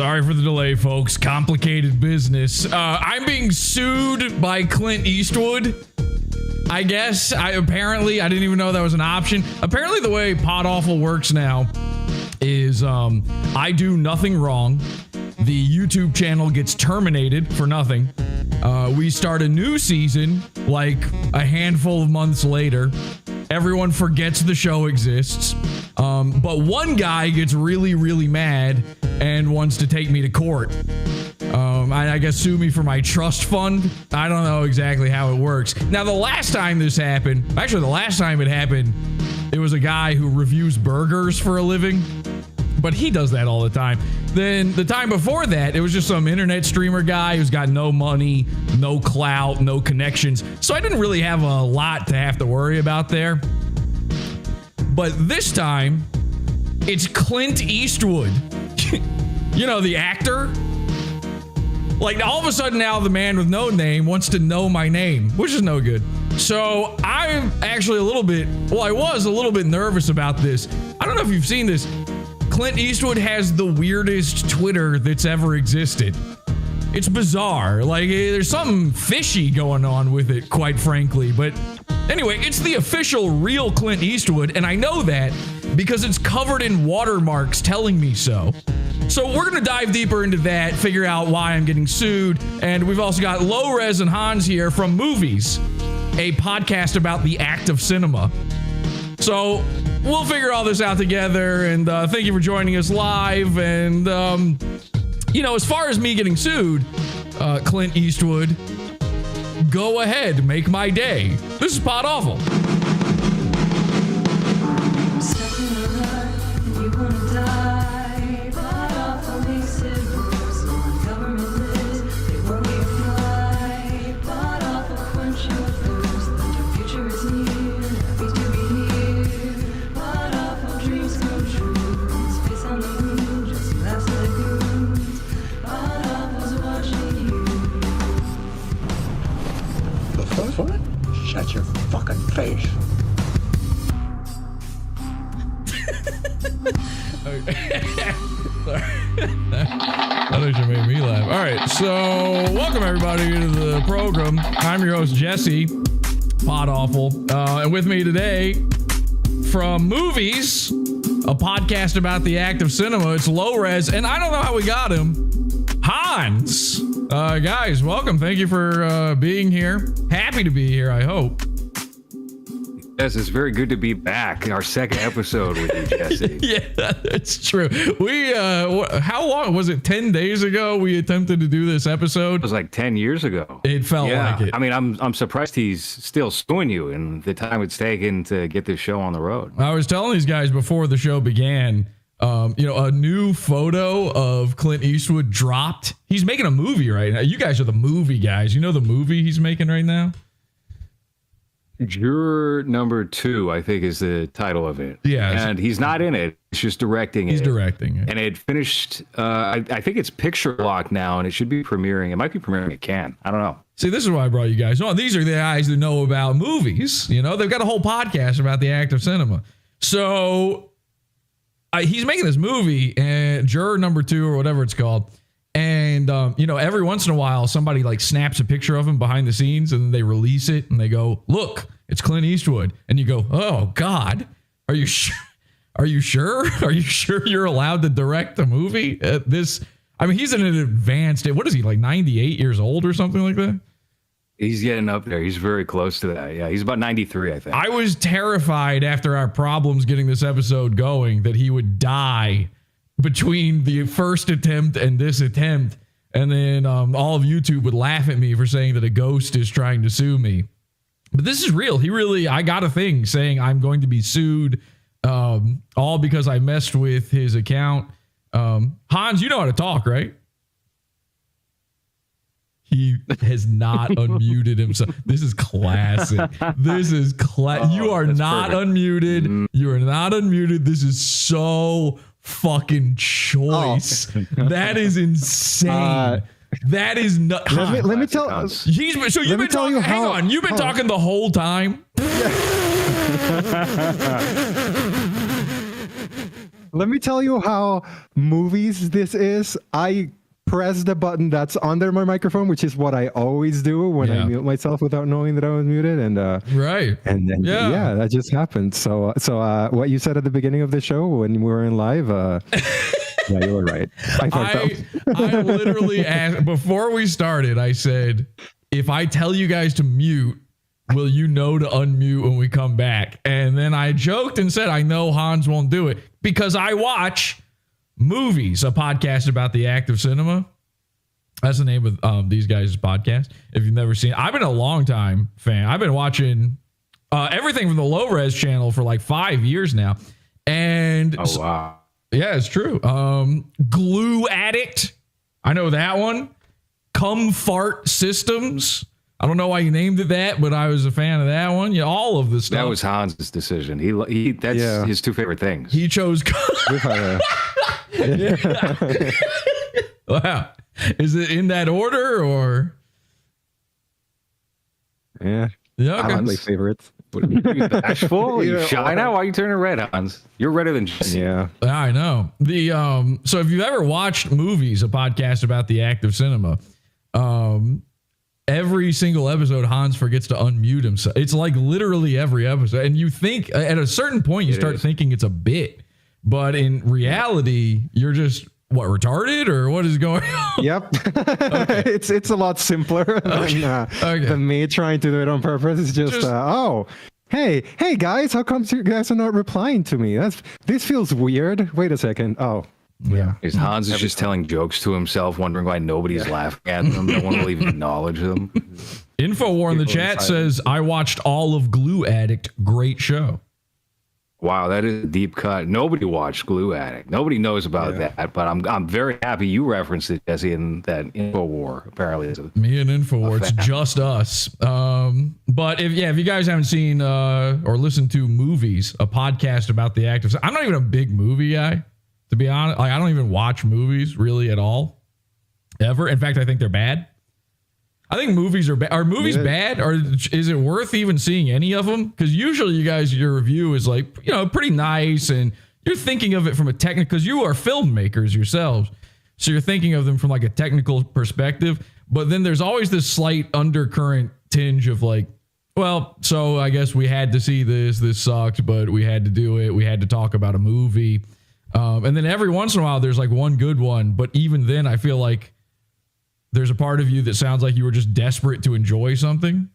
Sorry for the delay, folks. Complicated business. I'm being sued by Clint Eastwood. I guess. Apparently, I didn't even know that was an option. Apparently, the way Pod Awful works now is I do nothing wrong. The YouTube channel gets terminated for nothing. We start a new season like a handful of months later. Everyone forgets the show exists. But one guy gets really, really mad and wants to take me to court. I guess sue me for my trust fund. I don't know exactly how it works. Now, the last time this happened, actually the last time it happened, it was a guy who reviews burgers for a living. But he does that all the time. Then the time before that, it was just some internet streamer guy who's got no money, no clout, no connections. So I didn't really have a lot to have to worry about there. But this time, it's Clint Eastwood. You know, the actor. Like, all of a sudden now the man with no name wants to know my name, which is no good. So I'm actually I was a little bit nervous about this. I don't know if you've seen this. Clint Eastwood has the weirdest Twitter that's ever existed. It's bizarre. Like, there's something fishy going on with it, quite frankly. But anyway, it's the official real Clint Eastwood, and I know that because it's covered in watermarks telling me so. So we're going to dive deeper into that, figure out why I'm getting sued. And we've also got LowRes and Hans here from Movies, a podcast about the act of cinema. So we'll figure all this out together, and thank you for joining us live. And, as far as me getting sued, Clint Eastwood, go ahead, make my day. This is Pod Awful. Shut your fucking face. That actually made me laugh. All right, so welcome everybody to the program. I'm your host, Jesse, Pod Awful. And with me today from Movies, a podcast about the act of cinema, it's LowRes, and I don't know how we got him, Hans. Guys, welcome. Thank you for being here. Happy to be here, I hope. Yes, it's very good to be back. Our second episode with you, Jesse. Yeah, that's true. We, how long was it? 10 days ago we attempted to do this episode? It was like 10 years ago. It felt like it. I mean, I'm surprised he's still suing you and the time it's taken to get this show on the road. I was telling these guys before the show began, a new photo of Clint Eastwood dropped. He's making a movie right now. You guys are the movie guys. You know the movie he's making right now? Juror Number 2, I think, is the title of it. Yeah. And he's not in it. He's just directing it. He's directing it. And it finished, I think it's picture lock now, and it should be premiering. It might be premiering at Cannes. I don't know. See, this is why I brought you guys on. These are the guys that know about movies. You know, they've got a whole podcast about the act of cinema. So he's making this movie, Juror Number 2 or whatever it's called. And, every once in a while, somebody like snaps a picture of him behind the scenes and they release it and they go, look, it's Clint Eastwood. And you go, oh, God, are you sure? Are you sure? Are you sure you're allowed to direct a movie at this? I mean, he's in an advanced, what is he, like 98 years old or something like that? He's getting up there. He's very close to that. Yeah, he's about 93, I think. I was terrified after our problems getting this episode going that he would die between the first attempt and this attempt. And then all of YouTube would laugh at me for saying that a ghost is trying to sue me. But this is real. I got a thing saying I'm going to be sued, all because I messed with his account. Hans, you know how to talk, right? He has not unmuted himself. This is classic. This is you are not perfect. Unmuted. Mm-hmm. You are not unmuted. This is so fucking choice. Oh. That is insane. That is not. Let me tell. You've been talking. Hang on. You've been talking the whole time. Let me tell you how movies this is. I press the button that's under my microphone, which is what I always do when I mute myself without knowing that I was muted. And right. And then that just happened. So what you said at the beginning of the show when we were in live, yeah, you were right. I literally asked before we started. I said, if I tell you guys to mute, will you know to unmute when we come back? And then I joked and said, I know Hans won't do it because I watch Movies, a podcast about the act of cinema. That's the name of these guys' podcast. If you've never seen it, I've been a long time fan. I've been watching everything from the LowRes channel for like 5 years now. And oh, wow. Yeah, it's true. Glue Addict. I know that one. Cum Fart Systems. I don't know why you named it that, but I was a fan of that one. Yeah, all of this stuff. That was Hans's decision. That's his two favorite things. He chose. Wow. Is it in that order or? Yeah. Yeah. Okay. I like my favorites. What, are you bashful? Are you shy now? Why are you turning red, Hans? You're redder than Jesse. Yeah. I know. So if you've ever watched Movies, a podcast about the act of cinema, every single episode, Hans forgets to unmute himself. It's like literally every episode. And you think at a certain point, you start thinking it's a bit, but in reality, you're just retarded or what is going on? Yep. Okay. It's a lot simpler than me trying to do it on purpose. It's just hey guys, how come you guys are not replying to me? This feels weird. Wait a second. Oh. Yeah. Hans is just telling jokes to himself, wondering why nobody's laughing at him. No one will even acknowledge them. Infowar in the chat says, I watched all of Glue Addict. Great show. Wow, that is a deep cut. Nobody watched Glue Addict. Nobody knows about that, but I'm very happy you referenced it, Jesse, in that Infowar. Apparently, me and Infowar. It's just us. But if you guys haven't seen or listened to Movies, a podcast about the act of, I'm not even a big movie guy, to be honest. Like, I don't even watch movies really at all, ever. In fact, I think they're bad. I think movies are bad. Are movies bad, or is it worth even seeing any of them? Because usually your review is like, pretty nice, and you're thinking of it from a technical, because you are filmmakers yourselves, so you're thinking of them from like a technical perspective. But then there's always this slight undercurrent tinge of like, well, so I guess we had to see this. This sucked, but we had to do it. We had to talk about a movie, and then every once in a while there's like one good one. But even then, I feel like there's a part of you that sounds like you were just desperate to enjoy something.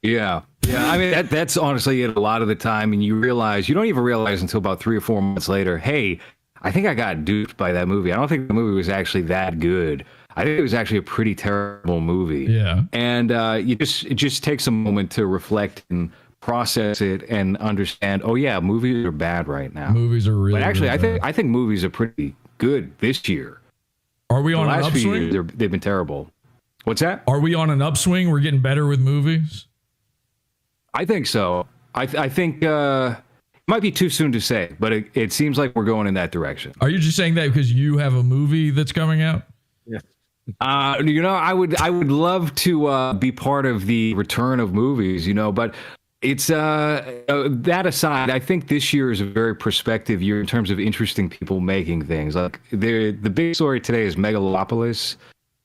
Yeah. I mean, that's honestly it a lot of the time. And you don't even realize until about 3 or 4 months later, hey, I think I got duped by that movie. I don't think the movie was actually that good. I think it was actually a pretty terrible movie. Yeah. And it just takes a moment to reflect and process it and understand, oh yeah, movies are bad right now. Movies are really But actually, really I think movies are pretty good this year. Are we on an upswing? Few years, they've been terrible. What's that? Are we on an upswing? We're getting better with movies? I think so. I think it might be too soon to say, but it seems like we're going in that direction. Are you just saying that because you have a movie that's coming out? Yeah. I would love to be part of the return of movies, but it's that aside, I think this year is a very prospective year in terms of interesting people making things. Like the big story today is Megalopolis,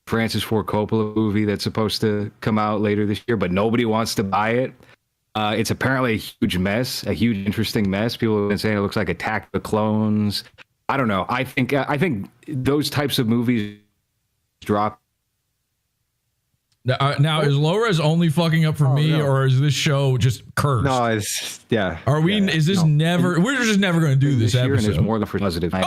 Francis Ford Coppola movie that's supposed to come out later this year, but nobody wants to buy it. It's apparently a huge mess, a huge interesting mess. People have been saying it looks like Attack of the Clones. I don't know. I think those types of movies drop. Now is LowRes only fucking up for me, or is this show just cursed? No, it's Are we? Yeah, is this never? We're just never going to do this year, episode. And it's more than for positive. I'm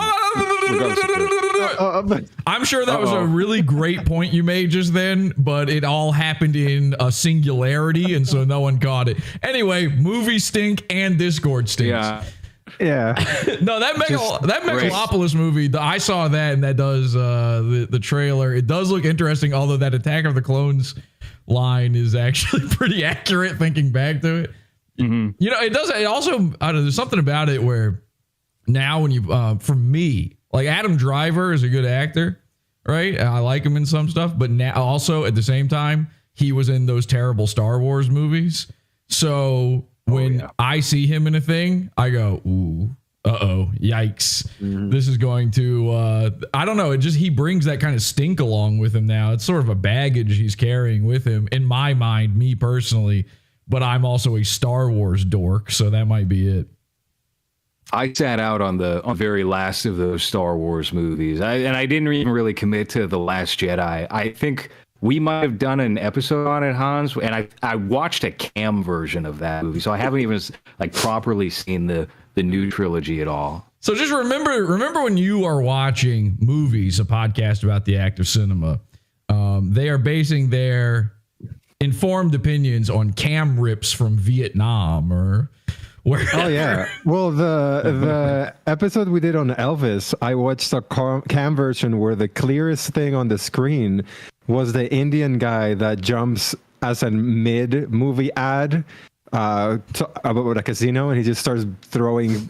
sure that was a really great point you made just then, but it all happened in a singularity, and so no one caught it. Anyway, movies stink and Discord stinks. Yeah. No, that Megalopolis movie, I saw that, and that does the trailer. It does look interesting, although that Attack of the Clones line is actually pretty accurate thinking back to it. Mm-hmm. It does. It also, there's something about it where now when you, for me, like Adam Driver is a good actor, right? I like him in some stuff, but now also at the same time, he was in those terrible Star Wars movies. So when I see him in a thing, I go, ooh, uh-oh, yikes. This is going to, I don't know. He brings that kind of stink along with him now. It's sort of a baggage he's carrying with him in my mind, me personally, but I'm also a Star Wars dork. So that might be it. I sat out on the very last of those Star Wars movies. I didn't even really commit to The Last Jedi. I think we might have done an episode on it, Hans, and I watched a cam version of that movie, so I haven't even like properly seen the new trilogy at all. So just remember when you are watching movies, a podcast about the act of cinema, they are basing their informed opinions on cam rips from Vietnam or wherever. Oh yeah. Well, the episode we did on Elvis, I watched a cam version where the clearest thing on the screen was the Indian guy that jumps as a mid-movie ad about a casino, and he just starts throwing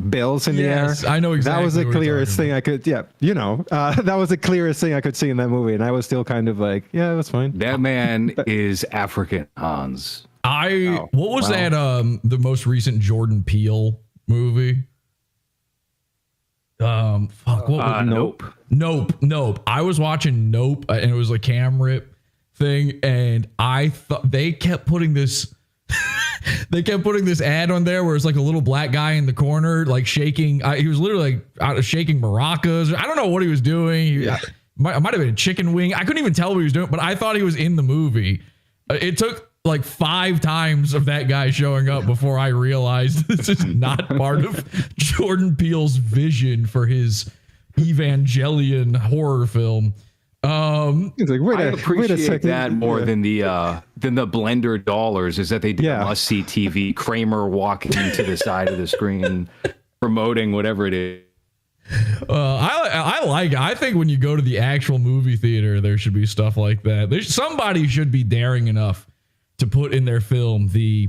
bills in the air. I know exactly. That was the clearest thing I could. Yeah, that was the clearest thing I could see in that movie, and I was still kind of like, yeah, that's fine. That man is African, Hans. What was that? The most recent Jordan Peele movie. What was Nope. I was watching Nope, and it was a cam rip thing, and I thought they kept putting this. They kept putting this ad on there where it's like a little black guy in the corner, like shaking. He was literally like shaking maracas. I don't know what he was doing. It might have been a chicken wing. I couldn't even tell what he was doing, but I thought he was in the movie. It took like 5 times of that guy showing up before I realized this is not part of Jordan Peele's vision for his Evangelion horror film. He's like, I appreciate that more than the Blender dollars is that they do must-see TV. Kramer walking to the side of the screen, promoting whatever it is. I think when you go to the actual movie theater, there should be stuff like that. Somebody should be daring enough to put in their film the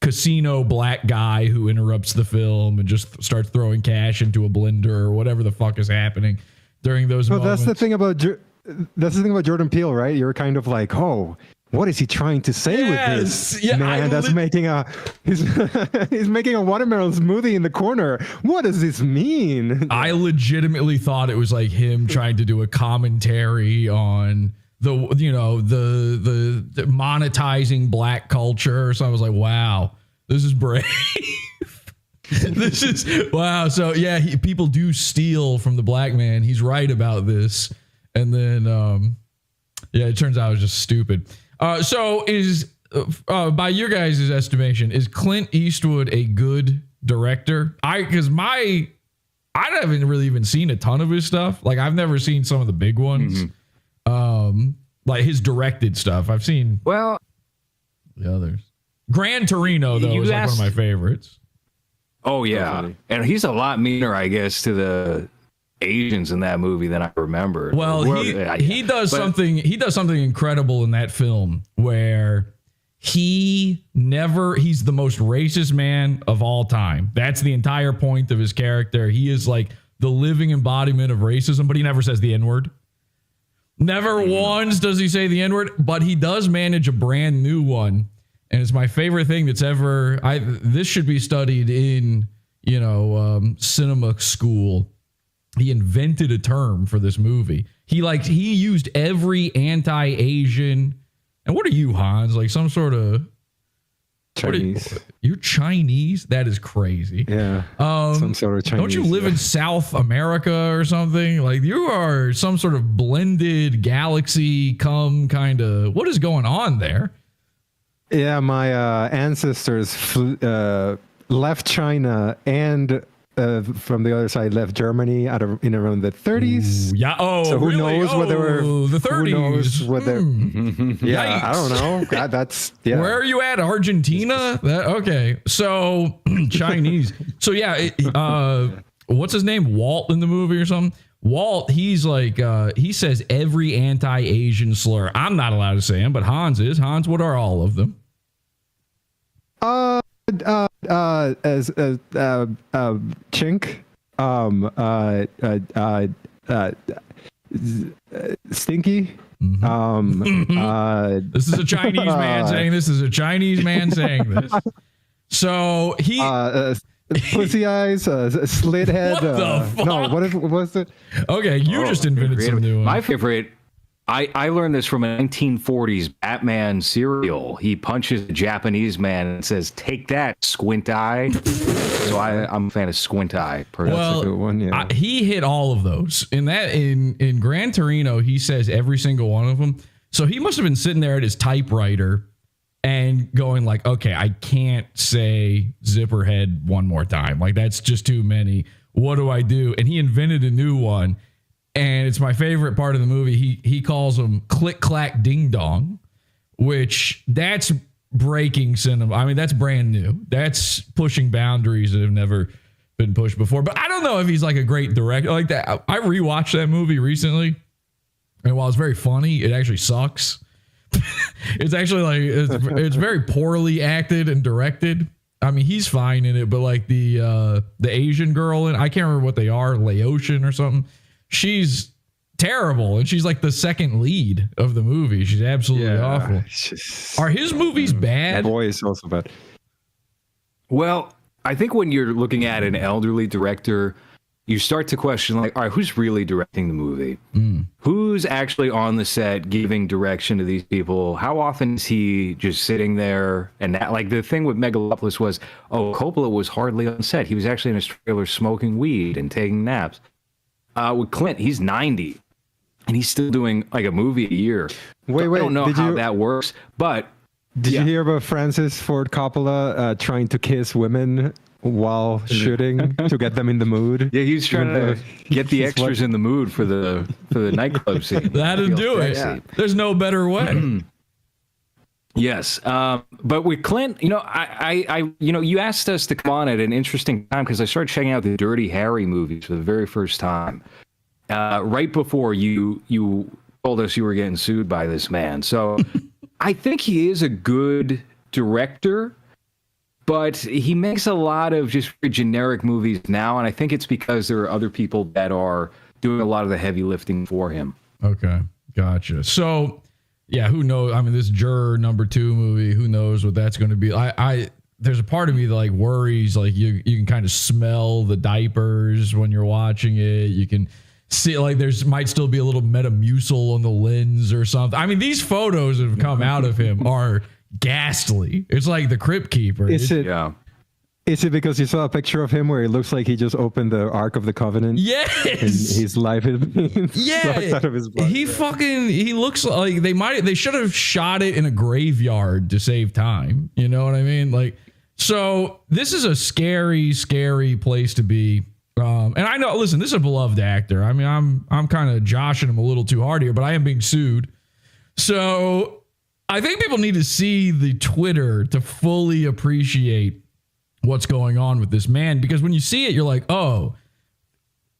casino black guy who interrupts the film and just starts throwing cash into a blender or whatever the fuck is happening during those moments. That's the thing about Jordan Peele, right? You're kind of like, oh, what is he trying to say with this? Yeah, man, he's making a watermelon smoothie in the corner. What does this mean? I legitimately thought it was like him trying to do a commentary on the monetizing black culture. So I was like, wow, this is brave. This is wow. So yeah, people do steal from the black man. He's right about this. And then, it turns out it was just stupid. So is, by your guys' estimation, is Clint Eastwood a good director? I haven't really even seen a ton of his stuff. Like I've never seen some of the big ones. Like his directed stuff. I've seen the others. Gran Torino though is like one of my favorites. Oh yeah. And he's a lot meaner, I guess, to the Asians in that movie than I remember. Well, he does something incredible in that film where he's the most racist man of all time. That's the entire point of his character. He is like the living embodiment of racism, but he never says the N-word. Never once does he say the N-word, but he does manage a brand new one. And it's my favorite thing that's ever, this should be studied in, cinema school. He invented a term for this movie. He used every anti-Asian. And what are you, Hans? Like some sort of Chinese. You're Chinese? That is crazy. Yeah. Some sort of Chinese. Don't you live in South America or something? Like you are some sort of blended galaxy kind of. What is going on there? Yeah, my ancestors left China and from the other side left Germany in around the 30s. Ooh, yeah. Oh, so who really? knows whether the 30s? Who knows whether? Yeah, Yikes. I don't know. That's yeah. Where are you at? Argentina? Okay. So Chinese. So yeah. What's his name? Walt in the movie or something? Walt. He's like he says every anti-Asian slur. I'm not allowed to say him, but Hans is. Hans, what are all of them? Chink, stinky. This is a Chinese man saying this. Is a Chinese man saying this. So he pussy eyes, slit head. What the fuck? No, what was it? Okay, you just invented some new one. My favorite. I learned this from a 1940s Batman serial. He punches a Japanese man and says, "Take that, squint eye." So I'm a fan of squint eye. Well, That's a good one, yeah. He hit all of those. In Gran Torino, he says every single one of them. So he must have been sitting there at his typewriter and going like, okay, I can't say Zipperhead one more time. Like, that's just too many. What do I do? And he invented a new one. And it's my favorite part of the movie. He calls them click, clack, ding dong, which that's breaking cinema. I mean, that's brand new. That's pushing boundaries that have never been pushed before. But I don't know if he's like a great director like that. I rewatched that movie recently. And while it's very funny, it actually sucks. It's actually like, it's very poorly acted and directed. I mean, he's fine in it, but like the Asian girl, and I can't remember what they are, Laotian or something. She's terrible, and she's like the second lead of the movie. She's absolutely awful. Are his movies bad? The Boy is also bad. Well, I think when you're looking at an elderly director, you start to question, like, all right, who's really directing the movie? Who's actually on the set giving direction to these people? How often is he just sitting there? And that, like, the thing with Megalopolis was, Coppola was hardly on set. He was actually in his trailer smoking weed and taking naps. With Clint, he's 90, and he's still doing like a movie a year. Wait, I don't know how that works, but did you hear about Francis Ford Coppola trying to kiss women while shooting to get them in the mood? Yeah, he's trying to get the extras in the mood for the nightclub scene. That'll do it. Yeah. There's no better way. Yes, but with Clint, you asked us to come on at an interesting time because I started checking out the Dirty Harry movies for the very first time, right before you told us you were getting sued by this man. So I think he is a good director, but he makes a lot of just generic movies now, and I think it's because there are other people that are doing a lot of the heavy lifting for him. Okay, gotcha. So. Yeah, who knows? I mean, this Juror #2 movie, who knows what that's going to be? There's a part of me that like worries, like you can kind of smell the diapers when you're watching it. You can see like might still be a little Metamucil on the lens or something. I mean, these photos that have come out of him are ghastly. It's like the Crypt Keeper. Yeah. Is it because you saw a picture of him where it looks like he just opened the Ark of the Covenant? Yes. And his life is being sucked out of his blood. He looks like they should have shot it in a graveyard to save time. You know what I mean? Like, so this is a scary, scary place to be. And I know, listen, this is a beloved actor. I mean, I'm kind of joshing him a little too hard here, but I am being sued. So I think people need to see the Twitter to fully appreciate what's going on with this man, because when you see it, you're like, oh,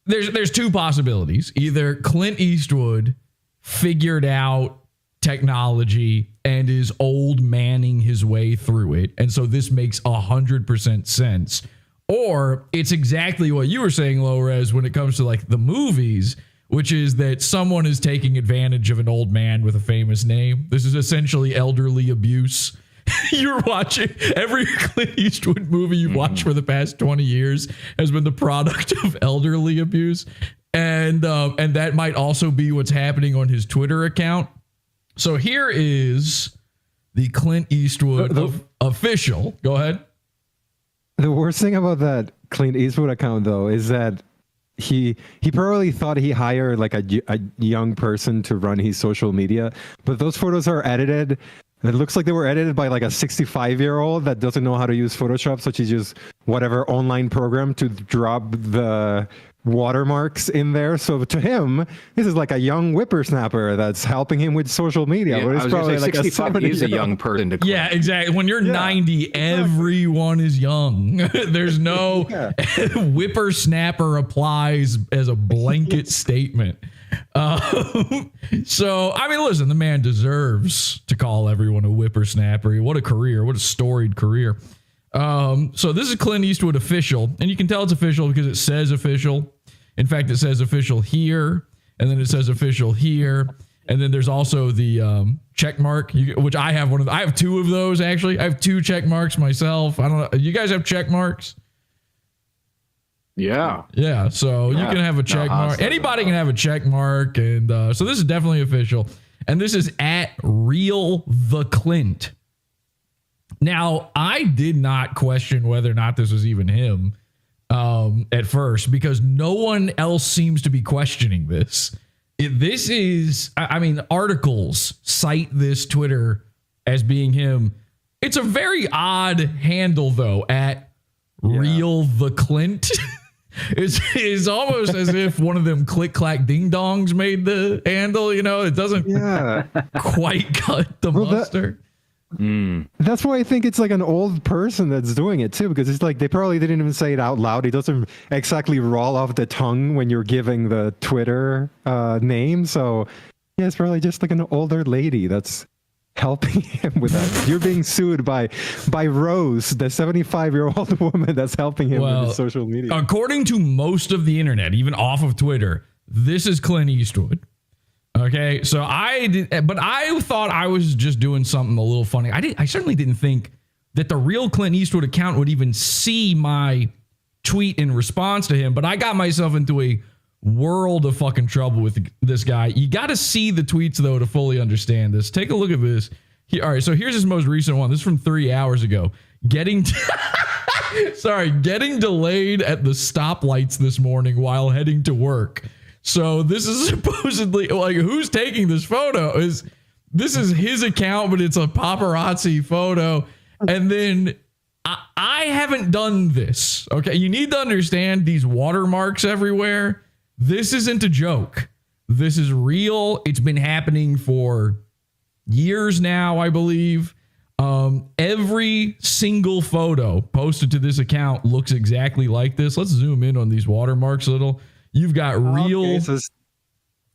there's two possibilities. Either Clint Eastwood figured out technology and is old manning his way through it, and so this makes 100% sense, or it's exactly what you were saying, LowRes, when it comes to like the movies, which is that someone is taking advantage of an old man with a famous name. This is essentially elderly abuse. You're watching every Clint Eastwood movie you've watched for the past 20 years has been the product of elderly abuse. And that might also be what's happening on his Twitter account. So here is the Clint Eastwood official. Go ahead. The worst thing about that Clint Eastwood account, though, is that he probably thought he hired like a young person to run his social media, but those photos are edited. It looks like they were edited by like a 65-year-old that doesn't know how to use Photoshop, so she used whatever online program to drop the watermarks in there. So to him, this is like a young whippersnapper that's helping him with social media. Yeah, but it's probably like 65 is a young person to claim. Yeah, exactly. When you're 90, everyone is young. There's no whippersnapper applies as a blanket statement. So, I mean, listen, the man deserves to call everyone a whippersnapper. What a career. What a storied career. So this is Clint Eastwood official, and you can tell it's official because it says official. In fact, it says official here, and then it says official here. And then there's also the check mark, which I have I have two of those, actually. I have two check marks myself. I don't know. You guys have check marks? Yeah. Yeah. So you can have a check mark. Anybody can have a check mark. And so this is definitely official. And this is at Real the Clint. Now, I did not question whether or not this was even him at first, because no one else seems to be questioning this. This is, I mean, articles cite this Twitter as being him. It's a very odd handle, though, at Real the Clint. It's almost as if one of them click clack ding dongs made the handle. You know, it doesn't quite cut the mustard. That's why I think it's like an old person that's doing it too, because it's like they probably didn't even say it out loud. It doesn't exactly roll off the tongue when you're giving the Twitter name. So yeah, it's probably just like an older lady that's helping him with that. You're being sued by Rose, the 75-year-old woman that's helping him with his social media. According to most of the internet, even off of Twitter, this is Clint Eastwood. Okay, so I thought I was just doing something a little funny. I certainly didn't think that the real Clint Eastwood account would even see my tweet in response to him, but I got myself into a world of fucking trouble with this guy. You got to see the tweets, though, to fully understand this. Take a look at this. All right, so here's his most recent one. This is from 3 hours ago. Getting delayed at the stoplights this morning while heading to work. So this is supposedly, like, who's taking this photo? This is his account, but it's a paparazzi photo. And then I haven't done this. Okay, you need to understand these watermarks everywhere. This isn't a joke. This is real. It's been happening for years now, I believe. Every single photo posted to this account looks exactly like this. Let's zoom in on these watermarks a little. You've got real. Okay, so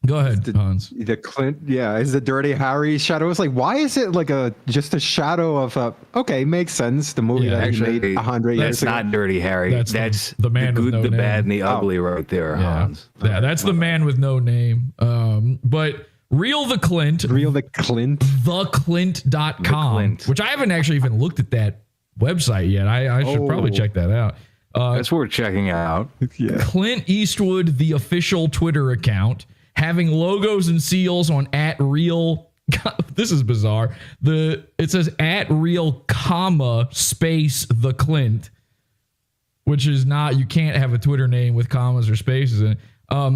go ahead, Hans. The Clint, is the Dirty Harry shadow. It's like, why is it like just a shadow of a? Okay, makes sense. The movie that he made 100 years ago. That's not Dirty Harry. That's the man the with good, no the name. bad, and the ugly right there, Hans. Yeah, that's the man with no name. But Real the Clint. TheClint.com, which I haven't actually even looked at that website yet. I should probably check that out. That's worth checking out. Yeah. Clint Eastwood, the official Twitter account, having logos and seals on @real. This is bizarre. It says @real, space the Clint, which is not. You can't have a Twitter name with commas or spaces in it.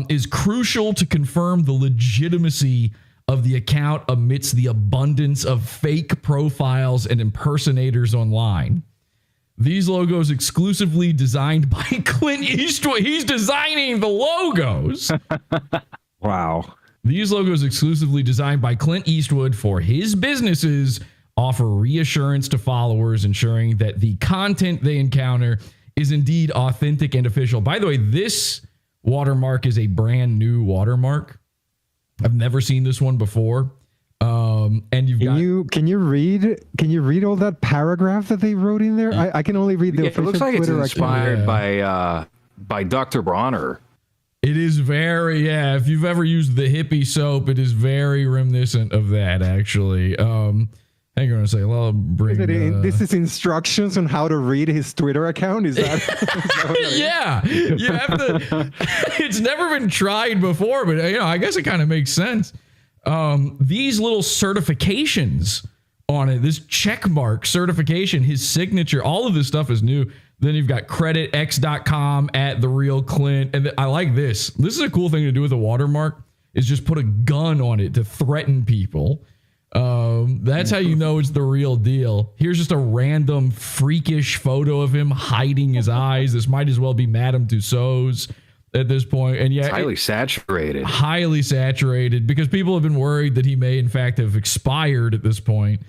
Is crucial to confirm the legitimacy of the account amidst the abundance of fake profiles and impersonators online. These logos exclusively designed by Clint Eastwood. He's designing the logos. Wow. These logos exclusively designed by Clint Eastwood for his businesses offer reassurance to followers, ensuring that the content they encounter is indeed authentic and official. By the way, this watermark is a brand new watermark. I've never seen this one before. And can you read all that paragraph that they wrote in there? I can only read the official It looks like Twitter it's inspired by Dr. Bronner. It is very, if you've ever used the hippie soap, it is very reminiscent of that, actually. Hang on a second. I'll bring this is instructions on how to read his Twitter account? Is that? Yeah. You have to. It's never been tried before, but I guess it kind of makes sense. These little certifications on it, this checkmark certification, his signature, all of this stuff is new. Then you've got creditx.com @therealclint. And I like this. This is a cool thing to do with a watermark, is just put a gun on it to threaten people. That's how you know it's the real deal. Here's just a random freakish photo of him hiding his eyes. This might as well be Madame Tussauds at this point. And yeah, it's highly saturated. Highly saturated, because people have been worried that he may in fact have expired at this point.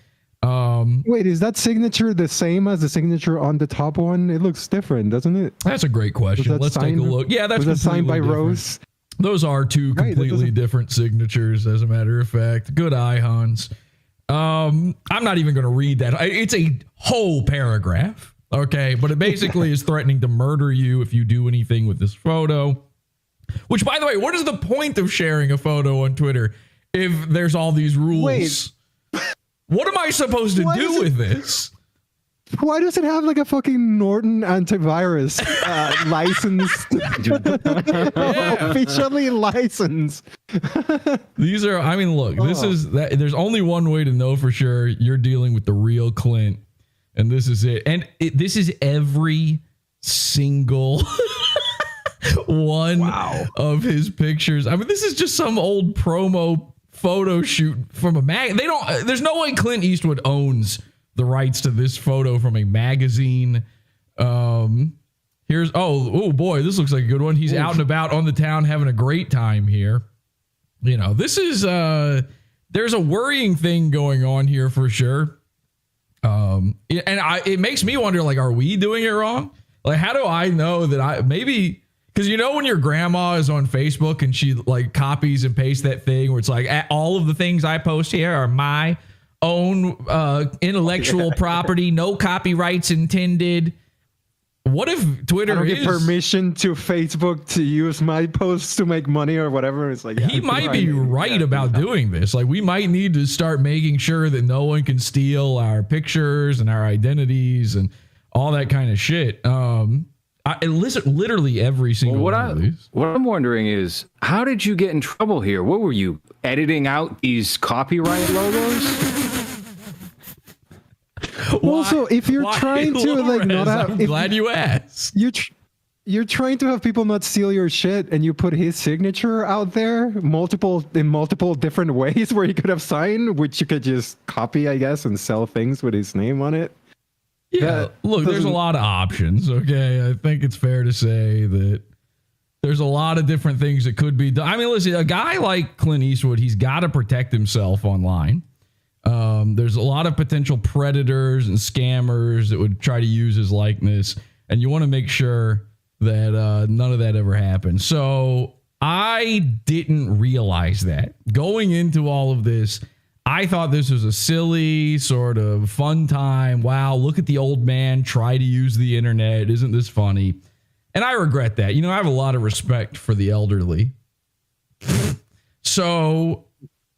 Wait, is that signature the same as the signature on the top one? It looks different, doesn't it? That's a great question. Let's take a look. Yeah, that's signed by different. Rose. Those are two completely different signatures, as a matter of fact. Good eye, Hans. I'm not even going to read that. It's a whole paragraph, okay? But it basically is threatening to murder you if you do anything with this photo. Which, by the way, what is the point of sharing a photo on Twitter if there's all these rules? Wait. What am I supposed to do with this? Why does it have like a fucking Norton antivirus licensed? Officially licensed. These are, I mean, look, this is that. There's only one way to know for sure you're dealing with the real Clint, and this is it. And this is every single one of his pictures. I mean, this is just some old promo photo shoot from a mag. They don't. There's no way Clint Eastwood owns the rights to this photo from a magazine. Here's oh boy, this looks like a good one. He's out and about on the town having a great time here. You know, this is there's a worrying thing going on here for sure. It makes me wonder, like, are we doing it wrong? Like, how do I know that maybe because you know when your grandma is on Facebook and she like copies and pastes that thing where it's like all of the things I post here are my own intellectual property, no copyrights intended. What if Twitter I don't get permission to Facebook to use my posts to make money or whatever? It's like he might be right about doing this. Like, we might need to start making sure that no one can steal our pictures and our identities and all that kind of shit. Literally every single one of these. What I'm wondering is, how did you get in trouble here? What were you editing out these copyright logos? Also, if you're trying to like not have, I'm glad you asked. You're trying to have people not steal your shit, and you put his signature out there in multiple different ways where he could have signed, which you could just copy, I guess, and sell things with his name on it. Yeah, look, there's a lot of options. Okay, I think it's fair to say that there's a lot of different things that could be done. I mean, listen, a guy like Clint Eastwood, he's got to protect himself online. There's a lot of potential predators and scammers that would try to use his likeness, and you want to make sure that none of that ever happens. So I didn't realize that going into all of this. I thought this was a silly sort of fun time. Wow, look at the old man try to use the internet. Isn't this funny? And I regret that. You know, I have a lot of respect for the elderly. So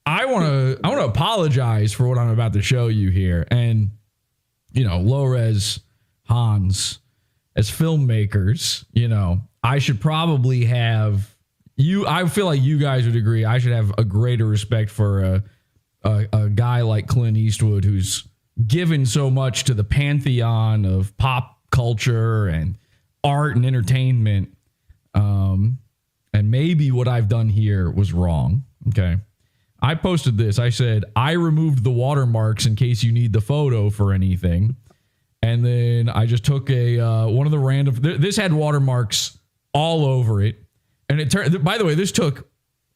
I want to apologize for what I'm about to show you here. And, you know, LowRes, Hans, as filmmakers, you know, I should probably have I feel like you guys would agree. I should have a greater respect for a guy like Clint Eastwood, who's given so much to the pantheon of pop culture and art and entertainment. And maybe what I've done here was wrong. Okay. I posted this. I said, I removed the watermarks in case you need the photo for anything. And then I just took one of the random, this had watermarks all over it. And it turned, by the way, this took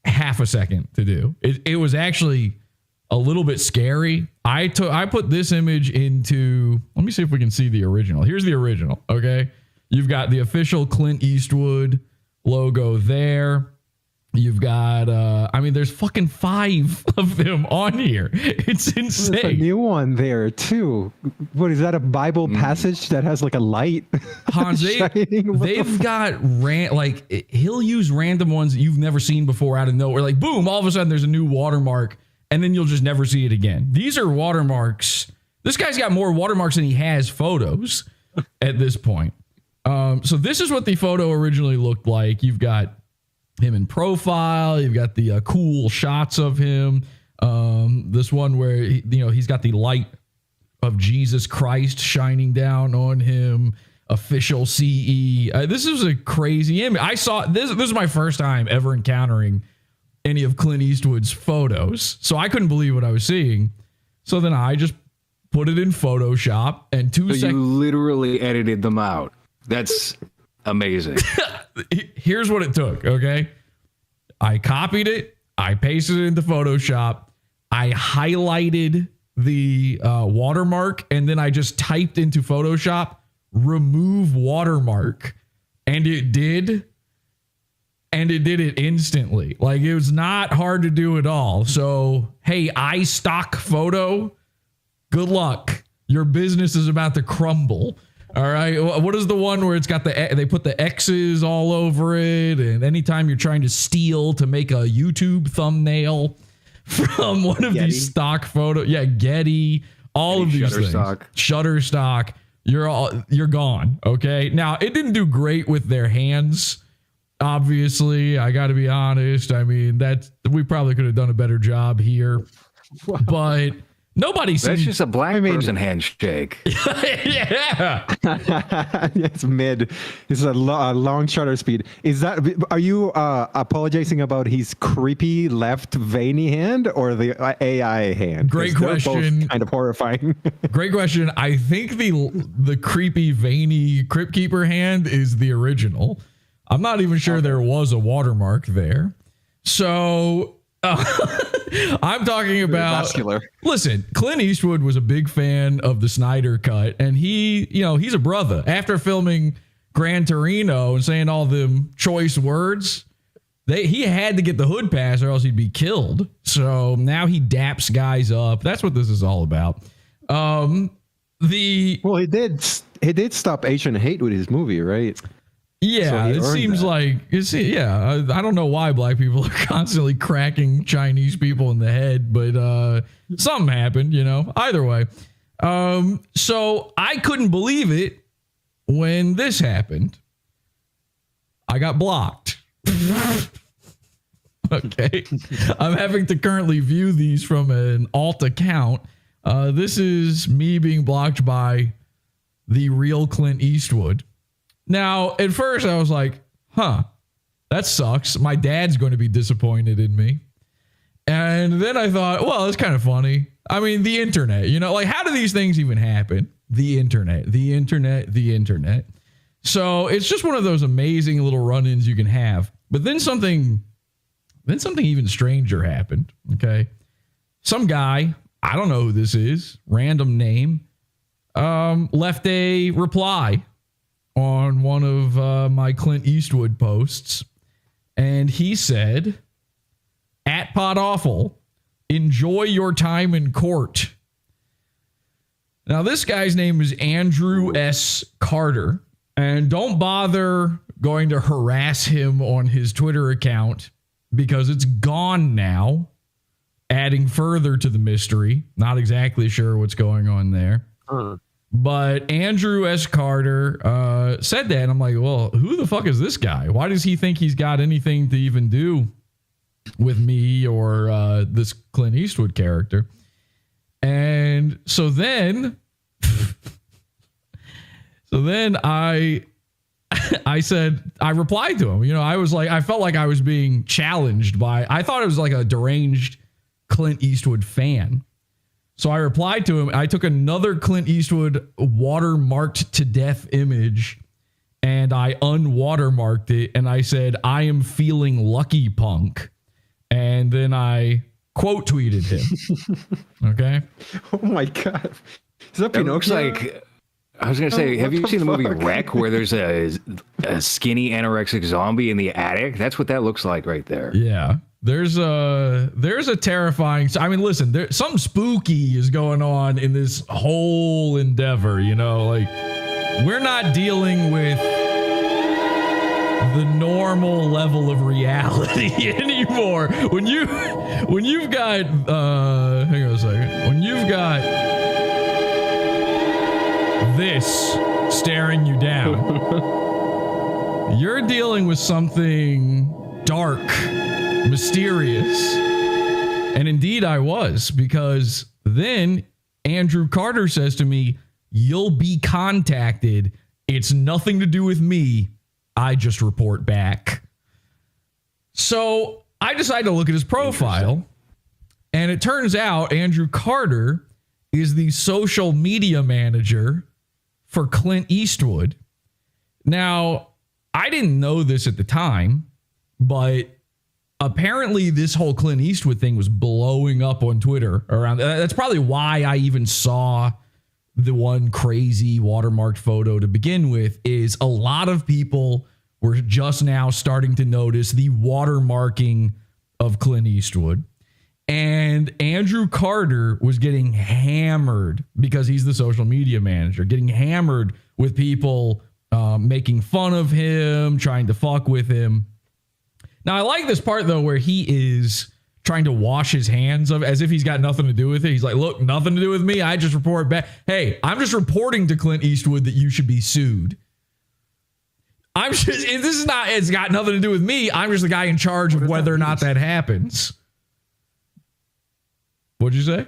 half a second to do. It was actually a little bit scary. I put this image into, let me see if we can see the original. Here's the original. Okay. You've got the official Clint Eastwood logo there. You've got, I mean, there's fucking 5 of them on here. It's insane. There's a new one there too. What is that? A Bible passage that has like a light? Hans, they've got he'll use random ones that you've never seen before out of nowhere. Like boom, all of a sudden there's a new watermark, and then you'll just never see it again. These are watermarks. This guy's got more watermarks than he has photos at this point. So this is what the photo originally looked like. You've got him in profile. You've got the cool shots of him. This one where he's got the light of Jesus Christ shining down on him. Official CE. This is a crazy image. I saw this. This is my first time ever encountering any of Clint Eastwood's photos, so I couldn't believe what I was seeing. So then I just put it in Photoshop, and 2 seconds. You literally edited them out. That's amazing. Here's what it took, okay? I copied it. I pasted it into Photoshop. I highlighted the watermark, and then I just typed into Photoshop, remove watermark, and it did. And it did it instantly. Like, it was not hard to do at all. So, hey, iStock photo, good luck. Your business is about to crumble. All right. What is the one where it's got they put the X's all over it, and anytime you're trying to steal to make a YouTube thumbnail from one of these stock photos, Getty, all of these things, Shutterstock. you're gone. Okay. Now, it didn't do great with their hands. Obviously, I got to be honest. I mean, we probably could have done a better job here, but nobody seems. That's just a black person handshake. Yeah. It's mid. It's a long shutter speed. Are you apologizing about his creepy left veiny hand or the AI hand? Great question. Both kind of horrifying. Great question. I think the creepy veiny Crypt Keeper hand is the original. I'm not even sure there was a watermark there. So I'm talking about vascular. Listen, Clint Eastwood was a big fan of the Snyder Cut, and he's a brother. After filming Gran Torino and saying all them choice words, he had to get the hood pass or else he'd be killed. So now he daps guys up. That's what this is all about. He did stop Asian hate with his movie, right? Yeah, so it seems like I don't know why black people are constantly cracking Chinese people in the head, but something happened, either way. So I couldn't believe it when this happened. I got blocked. Okay. I'm having to currently view these from an alt account. This is me being blocked by the real Clint Eastwood. Now, at first I was like, that sucks. My dad's going to be disappointed in me. And then I thought, well, it's kind of funny. I mean, the internet, how do these things even happen? The internet. So it's just one of those amazing little run-ins you can have. But then something even stranger happened. Okay. Some guy, I don't know who this is, random name, left a reply on one of my Clint Eastwood posts. And he said, @PodAwful, enjoy your time in court. Now, this guy's name is Andrew S. Carter. And don't bother going to harass him on his Twitter account because it's gone now. Adding further to the mystery. Not exactly sure what's going on there. But Andrew S. Carter said that, and I'm like, well, who the fuck is this guy? Why does he think he's got anything to even do with me or this Clint Eastwood character? And so then I said, I replied to him. I felt like I was being challenged I thought it was like a deranged Clint Eastwood fan. So I replied to him. I took another Clint Eastwood watermarked to death image and I unwatermarked it. And I said, I am feeling lucky, punk. And then I quote tweeted him. Okay. Oh my God. Is that Pinocchio? Looks like, I was going to say, have you seen the movie Wreck where there's a skinny anorexic zombie in the attic? That's what that looks like right there. Yeah. There's a terrifying. I mean, listen, something spooky is going on in this whole endeavor. We're not dealing with the normal level of reality anymore. When you've got, hang on a second. When you've got this staring you down, you're dealing with something dark, mysterious. And indeed I was, because then Andrew Carter says to me, you'll be contacted. It's nothing to do with me. I just report back. So I decided to look at his profile, and it turns out Andrew Carter is the social media manager for Clint Eastwood. Now, I didn't know this at the time, but apparently this whole Clint Eastwood thing was blowing up on Twitter around. That's probably why I even saw the one crazy watermarked photo to begin with. Is a lot of people were just now starting to notice the watermarking of Clint Eastwood. And Andrew Carter was getting hammered because he's the social media manager, getting hammered with people making fun of him, trying to fuck with him. Now, I like this part, though, where he is trying to wash his hands of as if he's got nothing to do with it. He's like, look, nothing to do with me. I just report back. Hey, I'm just reporting to Clint Eastwood that you should be sued. It's got nothing to do with me. I'm just the guy in charge of whether or not that happens. What'd you say?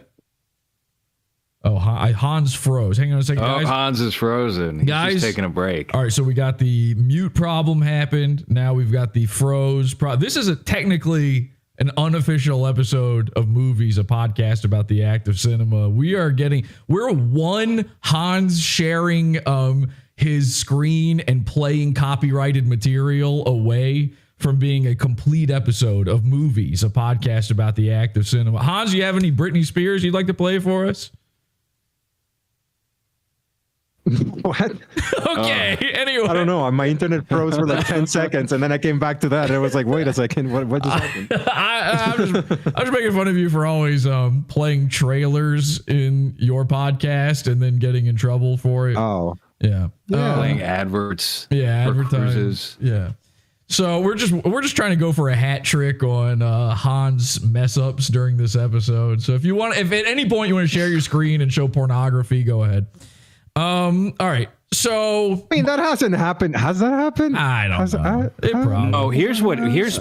Oh, Hans froze. Hang on a second, guys. Hans is frozen. He's just taking a break. All right, so we got the mute problem happened. Now we've got the froze problem. This is technically an unofficial episode of Movies, a podcast about the act of cinema. We're one Hans sharing his screen and playing copyrighted material away from being a complete episode of Movies, a podcast about the act of cinema. Hans, you have any Britney Spears you'd like to play for us? What? Okay. Anyway, I don't know. My internet froze for like 10 seconds, and then I came back to that, and I was like, "Wait a second, what just happened?" I was making fun of you for always playing trailers in your podcast and then getting in trouble for it. Oh, yeah. Playing adverts. Yeah, advertises. Yeah. So we're just trying to go for a hat trick on Hans mess ups during this episode. So if at any point you want to share your screen and show pornography, go ahead. All right. So I mean, that hasn't happened. Has that happened? I don't know. It probably. Oh, here's what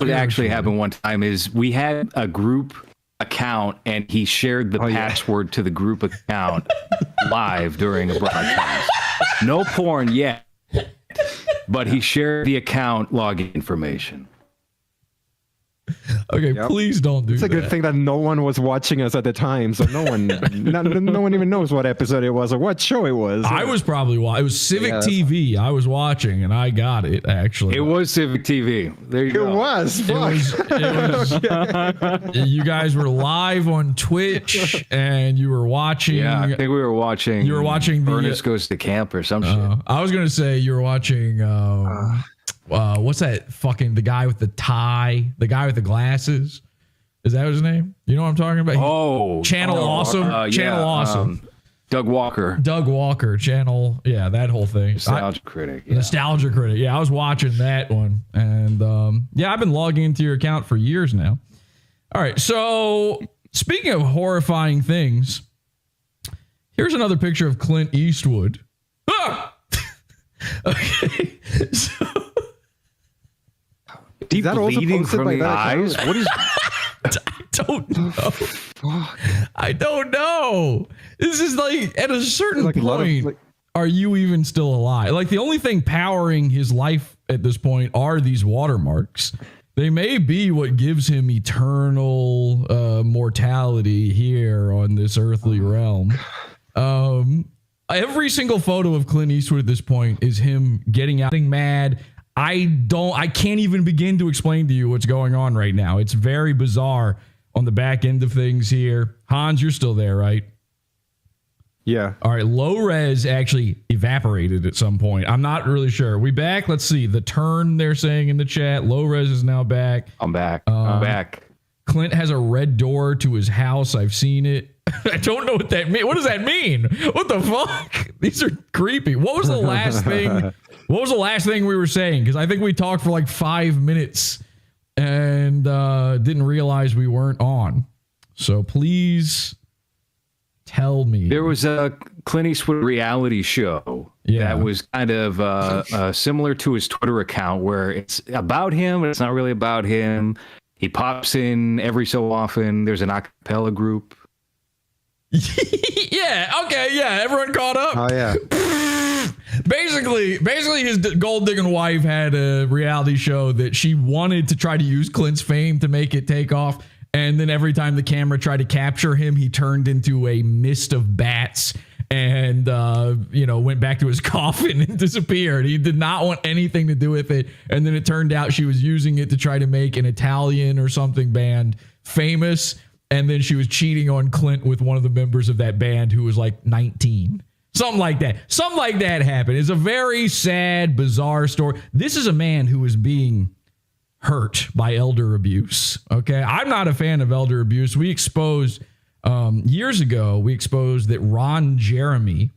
actually happened one time is we had a group account and he shared the password to the group account live during a broadcast. No porn yet, but he shared the account login information. Okay, please don't do that. It's a good thing that no one was watching us at the time, so no one even knows what episode it was or what show it was. I was probably watching. It was Civic TV. I was watching, and I got it, actually. It was Civic TV. There you go. It was. You guys were live on Twitch, and you were watching. Yeah, I think we were watching. You were watching Ernest Goes to Camp or some shit. I was going to say you were watching... what's that fucking the guy with the tie, the guy with the glasses? Is that his name? You know what I'm talking about? Channel Awesome. Channel Awesome. Doug Walker. Channel. Yeah, that whole thing. Nostalgia Critic. Nostalgia Critic. Yeah, I was watching that one. And I've been logging into your account for years now. All right. So speaking of horrifying things, here's another picture of Clint Eastwood. Ah! Okay. So Deep bleeding from the eyes? What is... I don't know. This is like at a certain point, are you even still alive? Like the only thing powering his life at this point are these watermarks. They may be what gives him eternal mortality here on this earthly realm. Every single photo of Clint Eastwood at this point is him getting mad. I can't even begin to explain to you what's going on right now. It's very bizarre on the back end of things here. Hans, you're still there, right? Yeah. All right. LowRes actually evaporated at some point. I'm not really sure. Are we back? Let's see. The turn they're saying in the chat. LowRes is now back. I'm back. I'm back. Clint has a red door to his house. I've seen it. I don't know what that means. What does that mean? What the fuck? These are creepy. What was the last thing? What was the last thing we were saying? Because I think we talked for like 5 minutes and didn't realize we weren't on. So please tell me. There was a Clint Eastwood reality show that was kind of similar to his Twitter account where it's about him, but it's not really about him. He pops in every so often. There's an a cappella group. Yeah. Okay. Yeah. Everyone caught up. Oh yeah. Basically, his gold digging wife had a reality show that she wanted to try to use Clint's fame to make it take off, and then every time the camera tried to capture him, he turned into a mist of bats and went back to his coffin and disappeared. He did not want anything to do with it, and then it turned out she was using it to try to make an Italian or something band famous. And then she was cheating on Clint with one of the members of that band who was like 19. Something like that. Something like that happened. It's a very sad, bizarre story. This is a man who is being hurt by elder abuse. Okay. I'm not a fan of elder abuse. We exposed, years ago, that Ron Jeremy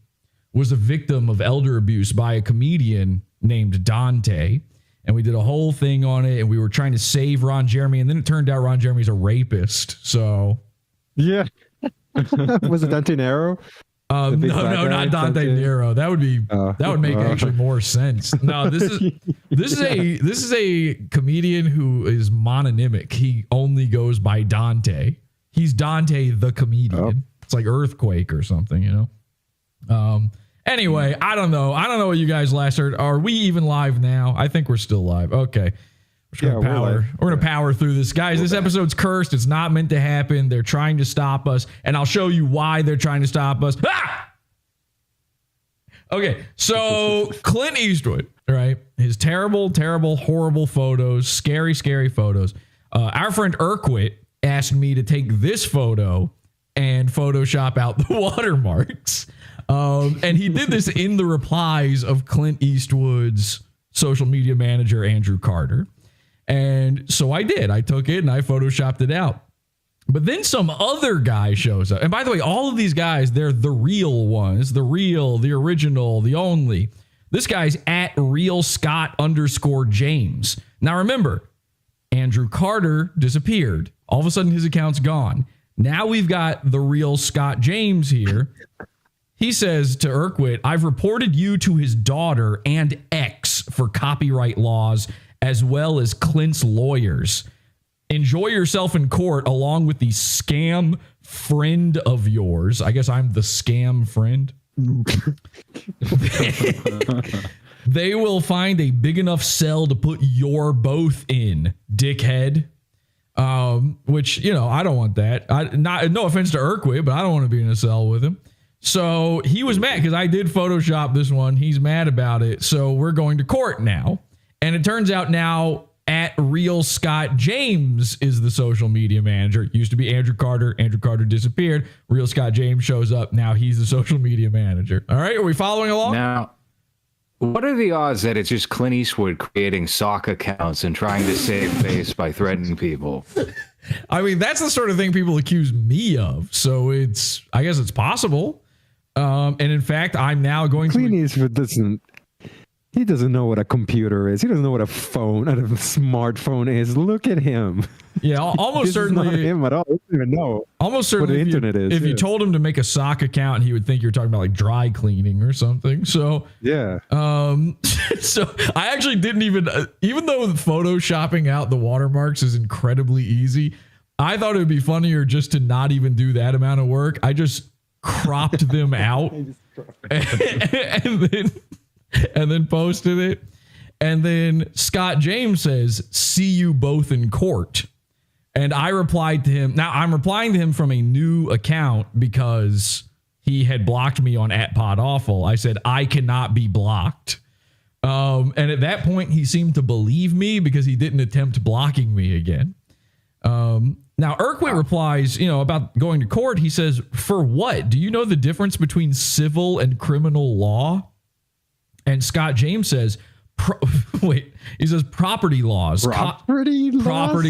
was a victim of elder abuse by a comedian named Dante. and we did a whole thing on it, and we were trying to save Ron Jeremy, and then it turned out Ron Jeremy's a rapist. So yeah. Was it Dante Nero? No, not Dante Nero. That would be that would make actually more sense. No, this is a comedian who is mononymic. He only goes by Dante. He's Dante the comedian. Oh. It's like Earthquake or something, you know. Anyway, I don't know what you guys last heard. Are we even live now? I think we're still live. Okay. We're gonna power through this, guys. This episode's cursed. It's not meant to happen. They're trying to stop us, and I'll show you why they're trying to stop us. Okay, so Clint Eastwood, right? His terrible, horrible photos, scary photos. Our friend Urquit asked me to take this photo and Photoshop out the watermarks, and he did this in the replies of Clint Eastwood's social media manager Andrew Carter. And so I did. I took it and I Photoshopped it out. But then some other guy shows up. And by the way, all of these guys, they're the real ones. The real, the original, the only. This guy's at @RealScott_James. Now remember, Andrew Carter disappeared. All of a sudden his account's gone. Now we've got the real Scott James here. He says to Urquit, I've reported you to his daughter and ex for copyright laws, as well as Clint's lawyers. Enjoy yourself in court along with the scam friend of yours. I guess I'm the scam friend. They will find a big enough cell to put your both in, dickhead. Which, you know, I don't want that. No offense to Urquit, but I don't want to be in a cell with him. So he was mad because I did Photoshop this one. He's mad about it. So we're going to court now. And it turns out now at Real Scott James is the social media manager. It used to be Andrew Carter. Andrew Carter disappeared. Real Scott James shows up. Now he's the social media manager. All right. Are we following along? Now, what are the odds that it's just Clint Eastwood creating sock accounts and trying to save face by threatening people? I mean, that's the sort of thing people accuse me of. So I guess it's possible. And in fact, I'm now going Clint Eastwood doesn't. He doesn't know what a computer is. He doesn't know what a smartphone is. Look at him. Yeah, almost certainly. Not him at all. He doesn't even know. Almost certainly, what the internet is. If you told him to make a sock account, he would think you're talking about like dry cleaning or something. So yeah. So I actually didn't even though photoshopping out the watermarks is incredibly easy, I thought it would be funnier just to not even do that amount of work. I just cropped them out and then posted it. And then Scott James says, see you both in court. And I replied to him. Now I'm replying to him from a new account because he had blocked me on @PodAwful. I said, I cannot be blocked. And at that point he seemed to believe me because he didn't attempt blocking me again. Now Urquit replies, about going to court. He says, for what? Do you know the difference between civil and criminal law? And Scott James says, he says property laws. Property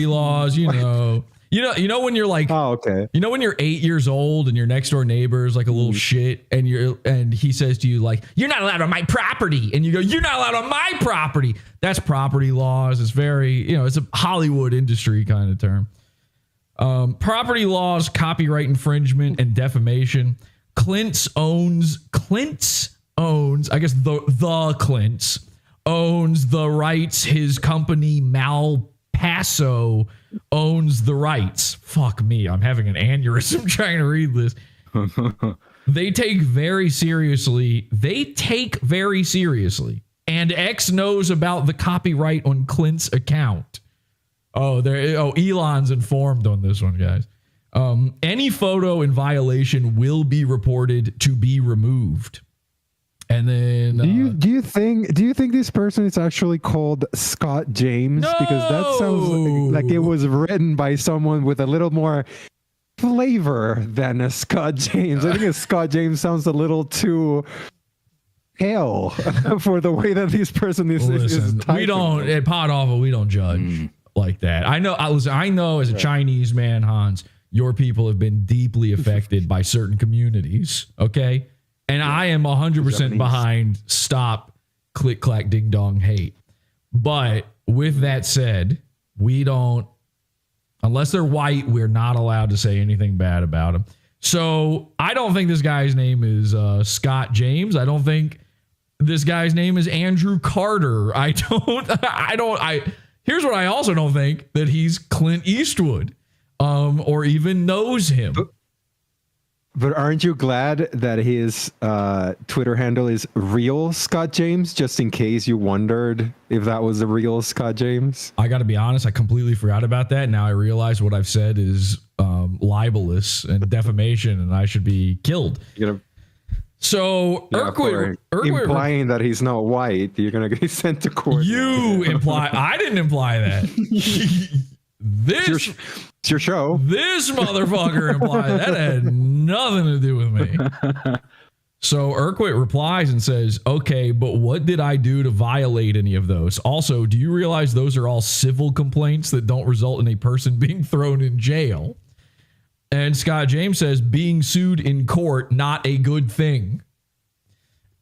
laws, you know when you're like, oh, okay. You know when you're 8 years old and your next door neighbor is like a little shit and he says to you like, you're not allowed on my property, and you go, you're not allowed on my property. That's property laws. It's very, it's a Hollywood industry kind of term. Property laws, copyright infringement, and defamation. Clint's owns, I guess the Clint's owns the rights. His company Malpaso owns the rights. Fuck me, I'm having an aneurysm trying to read this. They take very seriously, and X knows about the copyright on Clint's account. Elon's informed on this one, guys. Any photo in violation will be reported to be removed. And then do you think this person is actually called Scott James? No! Because that sounds like it was written by someone with a little more flavor than a Scott James. I think a Scott James sounds a little too pale for the way that this person is. Listen, we don't at PodAwful, we don't judge like that. I know as a Chinese man, Hans, your people have been deeply affected by certain communities. Okay. And I am 100% behind stop, click, clack, ding, dong, hate. But with that said, we don't, unless they're white, we're not allowed to say anything bad about them. So I don't think this guy's name is Scott James. I don't think this guy's name is Andrew Carter. Here's what I also don't think, that he's Clint Eastwood, or even knows him. But aren't you glad that his Twitter handle is real Scott James, just in case you wondered if that was the real Scott James? I got to be honest, I completely forgot about that. Now I realize what I've said is libelous and defamation, and I should be killed. So Urquhart implying that he's not white, you're gonna get sent to court. You imply. I didn't imply that. It's your show. This motherfucker implied that had nothing to do with me. So Urquhart replies and says, "Okay, but what did I do to violate any of those? Also, do you realize those are all civil complaints that don't result in a person being thrown in jail?" And Scott James says, "Being sued in court, not a good thing."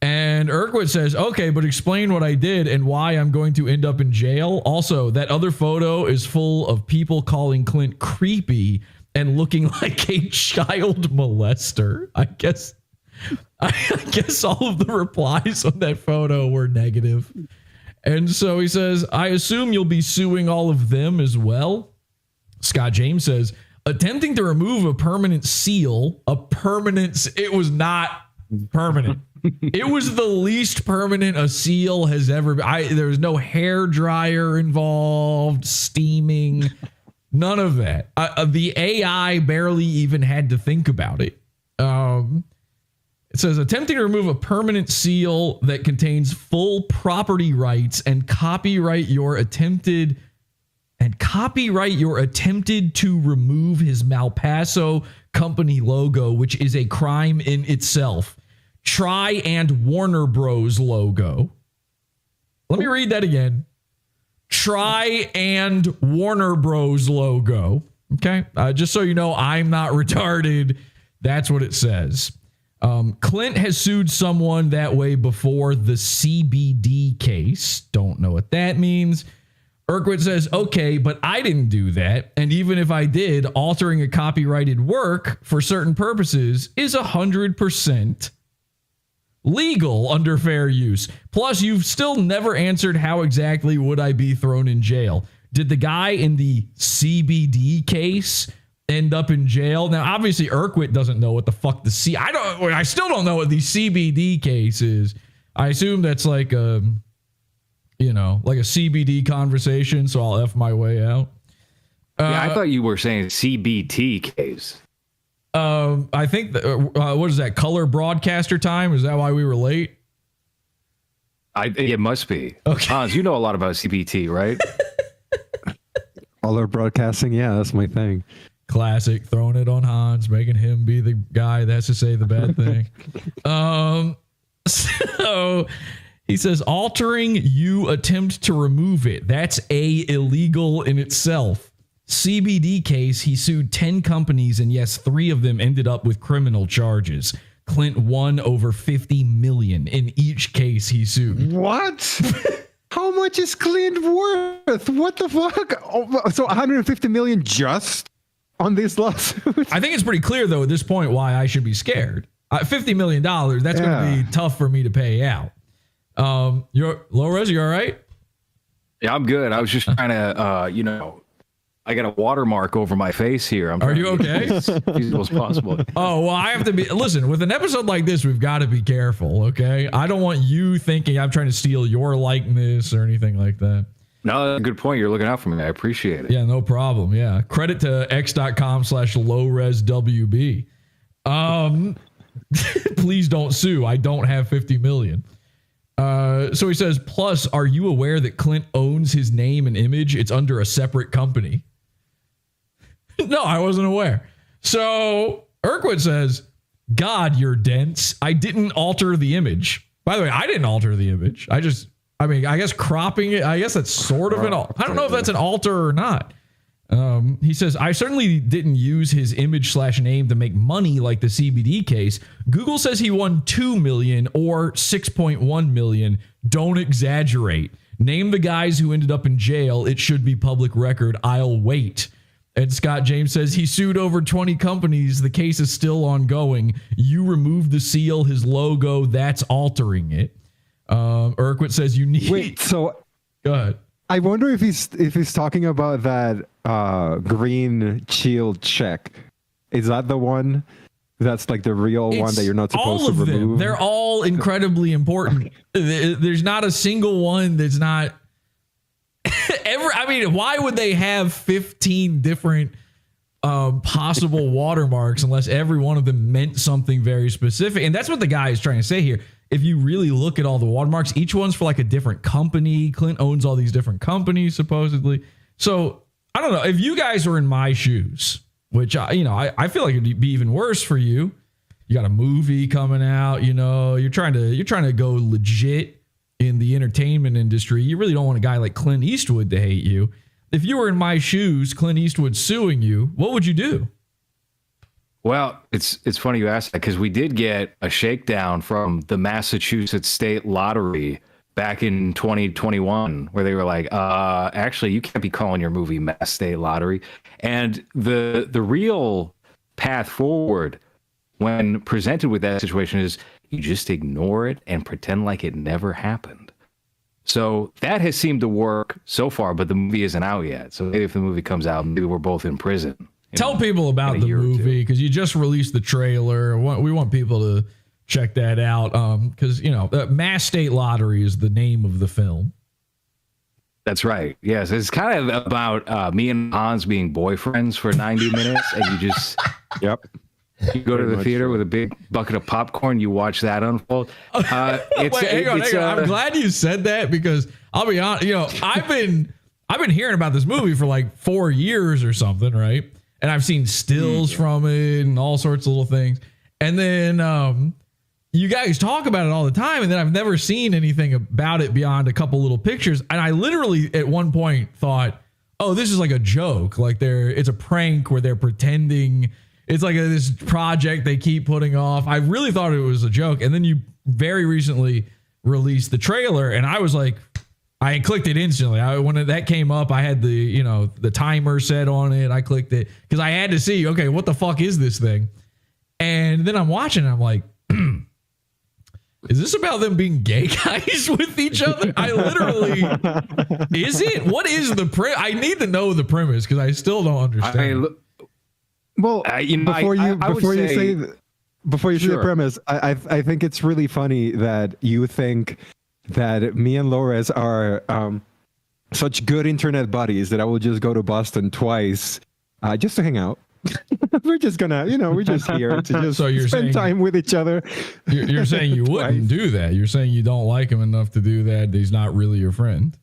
And Urquhart says, "Okay, but explain what I did and why I'm going to end up in jail. Also, that other photo is full of people calling Clint creepy and looking like a child molester." I guess all of the replies on that photo were negative. And so he says, "I assume you'll be suing all of them as well." Scott James says, "Attempting to remove a permanent seal, it was not permanent. It was the least permanent a seal has ever been. There was no hair dryer involved, steaming, none of that. The AI barely even had to think about it." It says, "Attempting to remove a permanent seal that contains full property rights and copyright your attempted to remove his Malpaso company logo, which is a crime in itself. Try and Warner Bros logo." Let me read that again. Try and Warner Bros logo. Okay. Just so you know, I'm not retarded. That's what it says. Clint has sued someone that way before, the CBD case. Don't know what that means. Urquhart says, "Okay, but I didn't do that. And even if I did, altering a copyrighted work for certain purposes is 100% legal under fair use. Plus, you've still never answered how exactly would I be thrown in jail. Did the guy in the CBD case end up in jail?" Now, obviously, Urquhart doesn't know what the fuck I still don't know what the CBD case is. I assume that's like a CBD conversation, so I'll F my way out. Yeah, I thought you were saying CBT case. I think what is that? Color broadcaster time? Is that why we were late? It must be. Okay. Hans, you know a lot about CBT, right? Color broadcasting, yeah, that's my thing. Classic, throwing it on Hans, making him be the guy that has to say the bad thing. So he says, "Altering, you attempt to remove it. That's illegal in itself. CBD case, he sued 10 companies, and yes, 3 of them ended up with criminal charges. Clint won over $50 million in each case he sued." What? How much is Clint worth? What the fuck? Oh, so 150 million just on this lawsuit? I think it's pretty clear, though, at this point, why I should be scared. $50 million, that's going to be tough for me to pay out. LowRes, you all right? Yeah, I'm good. I was just trying to, I got a watermark over my face here. Are you okay? As feasible as possible. Oh, well, I have to be. Listen, with an episode like this, we've got to be careful, okay? I don't want you thinking I'm trying to steal your likeness or anything like that. No, that's a good point. You're looking out for me. I appreciate it. Yeah, no problem. Yeah. Credit to x.com/lowreswb. Please don't sue. I don't have 50 million. So he says, "Plus, are you aware that Clint owns his name and image? It's under a separate company." No, I wasn't aware. So Urquhart says, "God, you're dense. I didn't alter the image." By the way, I didn't alter the image. I guess cropping it, I guess that's sort of I don't know if that's an alter or not. He says, "I certainly didn't use his image/name to make money like the CBD case. Google says he won $2 million or $6.1 million. Don't exaggerate. Name the guys who ended up in jail. It should be public record. I'll wait. And Scott James says he sued over 20 companies. The case is still ongoing. You removed the seal, his logo. That's altering it. Urquhart says you need. Wait, so go ahead. I wonder if he's talking about that green shield check. Is that the one? That's like the real one that you're not supposed to remove. Them. They're all incredibly important. There's not a single one that's not. I mean, why would they have 15 different possible watermarks unless every one of them meant something very specific? And that's what the guy is trying to say here. If you really look at all the watermarks, each one's for like a different company. Clint owns all these different companies, supposedly. So I don't know. If you guys were in my shoes, which I feel like it'd be even worse for you. You got a movie coming out. You're trying to go legit in the entertainment industry. You really don't want a guy like Clint Eastwood to hate you. If you were in my shoes, Clint Eastwood suing you, what would you do? Well, it's funny you asked that because we did get a shakedown from the Massachusetts State Lottery back in 2021 where they were like, actually, you can't be calling your movie Mass State Lottery. And the real path forward when presented with that situation is you just ignore it and pretend like it never happened. So that has seemed to work so far, but the movie isn't out yet. So maybe if the movie comes out, maybe we're both in prison. Tell people about the movie because you just released the trailer. We want people to check that out because, Mass State Lottery is the name of the film. That's right. Yes. It's kind of about me and Hans being boyfriends for 90 minutes. And you just, yep. You go to the theater with a big bucket of popcorn. You watch that unfold. Wait, hang on. I'm glad you said that because I'll be honest. I've been hearing about this movie for like 4 years or something, right? And I've seen stills from it and all sorts of little things. And then you guys talk about it all the time. And then I've never seen anything about it beyond a couple little pictures. And I literally at one point thought, oh, this is like a joke. Like it's a prank where they're pretending. It's like this project they keep putting off. I really thought it was a joke. And then you very recently released the trailer. And I was like, I clicked it instantly. When that came up, I had the timer set on it. I clicked it because I had to see, okay, what the fuck is this thing? And then I'm watching and I'm like, is this about them being gay guys with each other? I literally, is it? What is the premise? I need to know the premise because I still don't understand. Before you say the premise, I think it's really funny that you think that me and LowRes are such good internet buddies that I will just go to Boston twice just to hang out. We're just gonna, we're just here to just spend time with each other. You're saying you wouldn't do that. You're saying you don't like him enough to do that. He's not really your friend.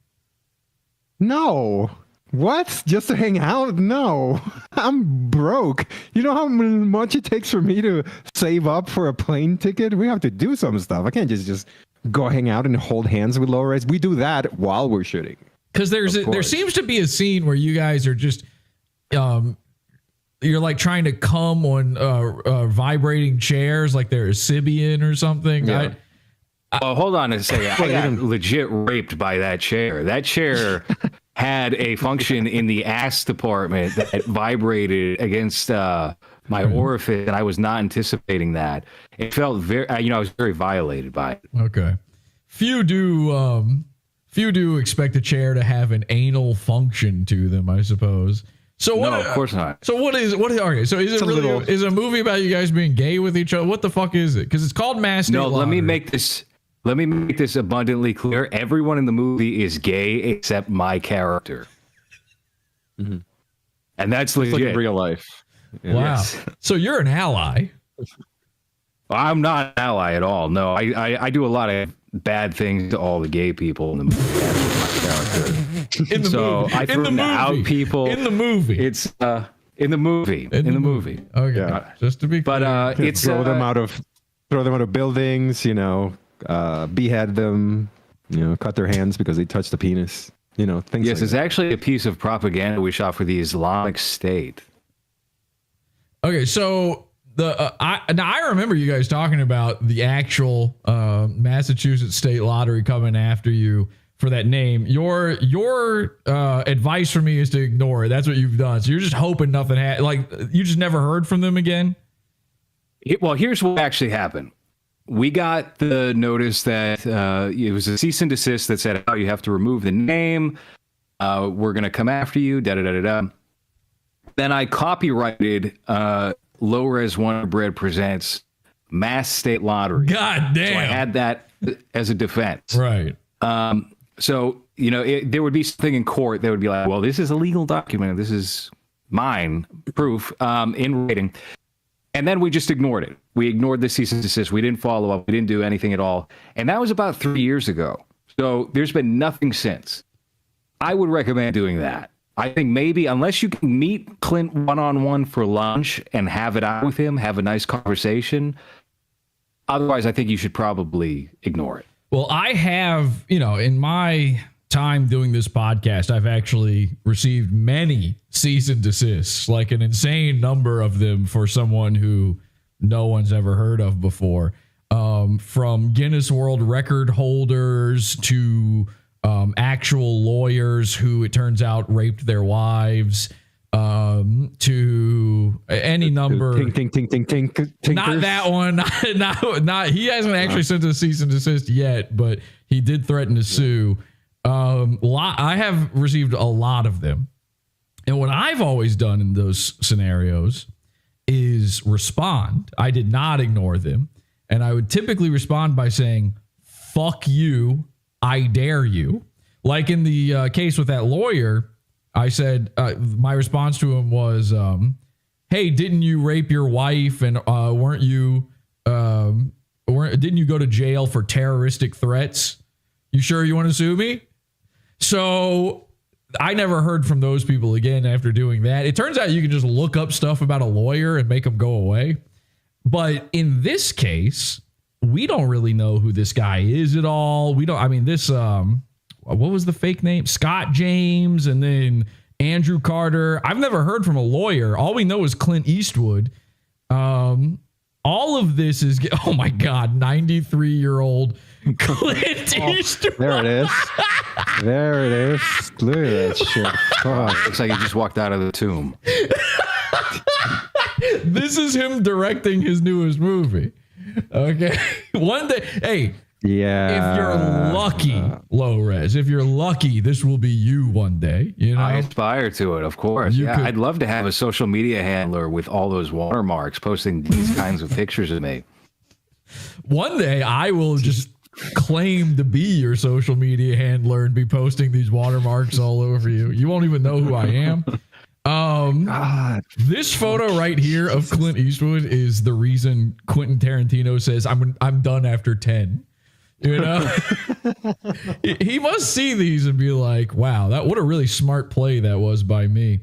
No. What? Just to hang out? No. I'm broke. You know how much it takes for me to save up for a plane ticket? We have to do some stuff. I can't just go hang out and hold hands with LowRes. We do that while we're shooting. Because there seems to be a scene where you guys are just you're like trying to come on vibrating chairs like they're a Sibian or something. Yeah. Hold on a second. I got legit raped by that chair. That chair had a function in the ass department that vibrated against my orifice, and I was not anticipating that. It felt very, I was very violated by it. Okay. Few do expect a chair to have an anal function to them, I suppose. So what? No, of course not. So okay. So is it really is a movie about you guys being gay with each other? What the fuck is it? Because it's called Mass State Lottery. Let me make this abundantly clear. Everyone in the movie is gay except my character. Mm-hmm. And that's legit. Like in real life. Yeah. Wow. Yes. So you're an ally. I'm not an ally at all. No, I do a lot of bad things to all the gay people in the movie. That's my character. In the movie. I threw out people. In the movie. It's in the movie. In the movie. Okay. Yeah. Just to be clear. But it's throw them out of buildings, behead them, cut their hands because they touched the penis, things. Yes, like it's that. actually a piece of propaganda we shot for the Islamic State. Okay, so I remember you guys talking about the actual Massachusetts State Lottery coming after you for that name. Your advice for me is to ignore it. That's what you've done. So you're just hoping nothing you just never heard from them again. Well, here's what actually happened. We got the notice that it was a cease and desist that said, "Oh, you have to remove the name. We're going to come after you." Da da da da da. Then I copyrighted LowRes Wonder Bread Presents Mass State Lottery. God damn! So I had that as a defense. Right. So there would be something in court that would be like, "Well, this is a legal document. This is mine, proof in writing." And then we just ignored it. We ignored the cease and desist. We didn't follow up. We didn't do anything at all. And that was about 3 years ago. So there's been nothing since. I would recommend doing that. I think maybe unless you can meet Clint one-on-one for lunch and have it out with him, have a nice conversation. Otherwise, I think you should probably ignore it. Well, I have, in my time doing this podcast, I've actually received many cease and desists, like an insane number of them for someone who no one's ever heard of before. From Guinness World Record holders to actual lawyers who it turns out raped their wives, to any number. Not that one. Not he hasn't actually sent a cease and desist yet, but he did threaten to sue. I have received a lot of them. And what I've always done in those scenarios is respond. I did not ignore them. And I would typically respond by saying, "Fuck you. I dare you." Like in the case with that lawyer, I said, my response to him was, "Hey, didn't you rape your wife? And didn't you go to jail for terroristic threats? You sure you want to sue me?" So I never heard from those people again after doing that. It turns out you can just look up stuff about a lawyer and make them go away. But in this case, we don't really know who this guy is at all. We don't, what was the fake name? Scott James and then Andrew Carter. I've never heard from a lawyer. All we know is Clint Eastwood. All of this is, oh my God, 93-year-old Clint Eastwood. There it is. There it is. Look at that shit. Fuck. Looks like he just walked out of the tomb. This is him directing his newest movie. Okay. One day, hey. Yeah. If you're lucky, LowRes, if you're lucky, this will be you one day. I aspire to it, of course. I'd love to have a social media handler with all those watermarks posting these kinds of pictures of me. One day I will just claim to be your social media handler and be posting these watermarks all over you. You won't even know who I am. God. This photo right here of Clint Eastwood is the reason Quentin Tarantino says I'm done after 10. He must see these and be like, "Wow, what a really smart play that was by me."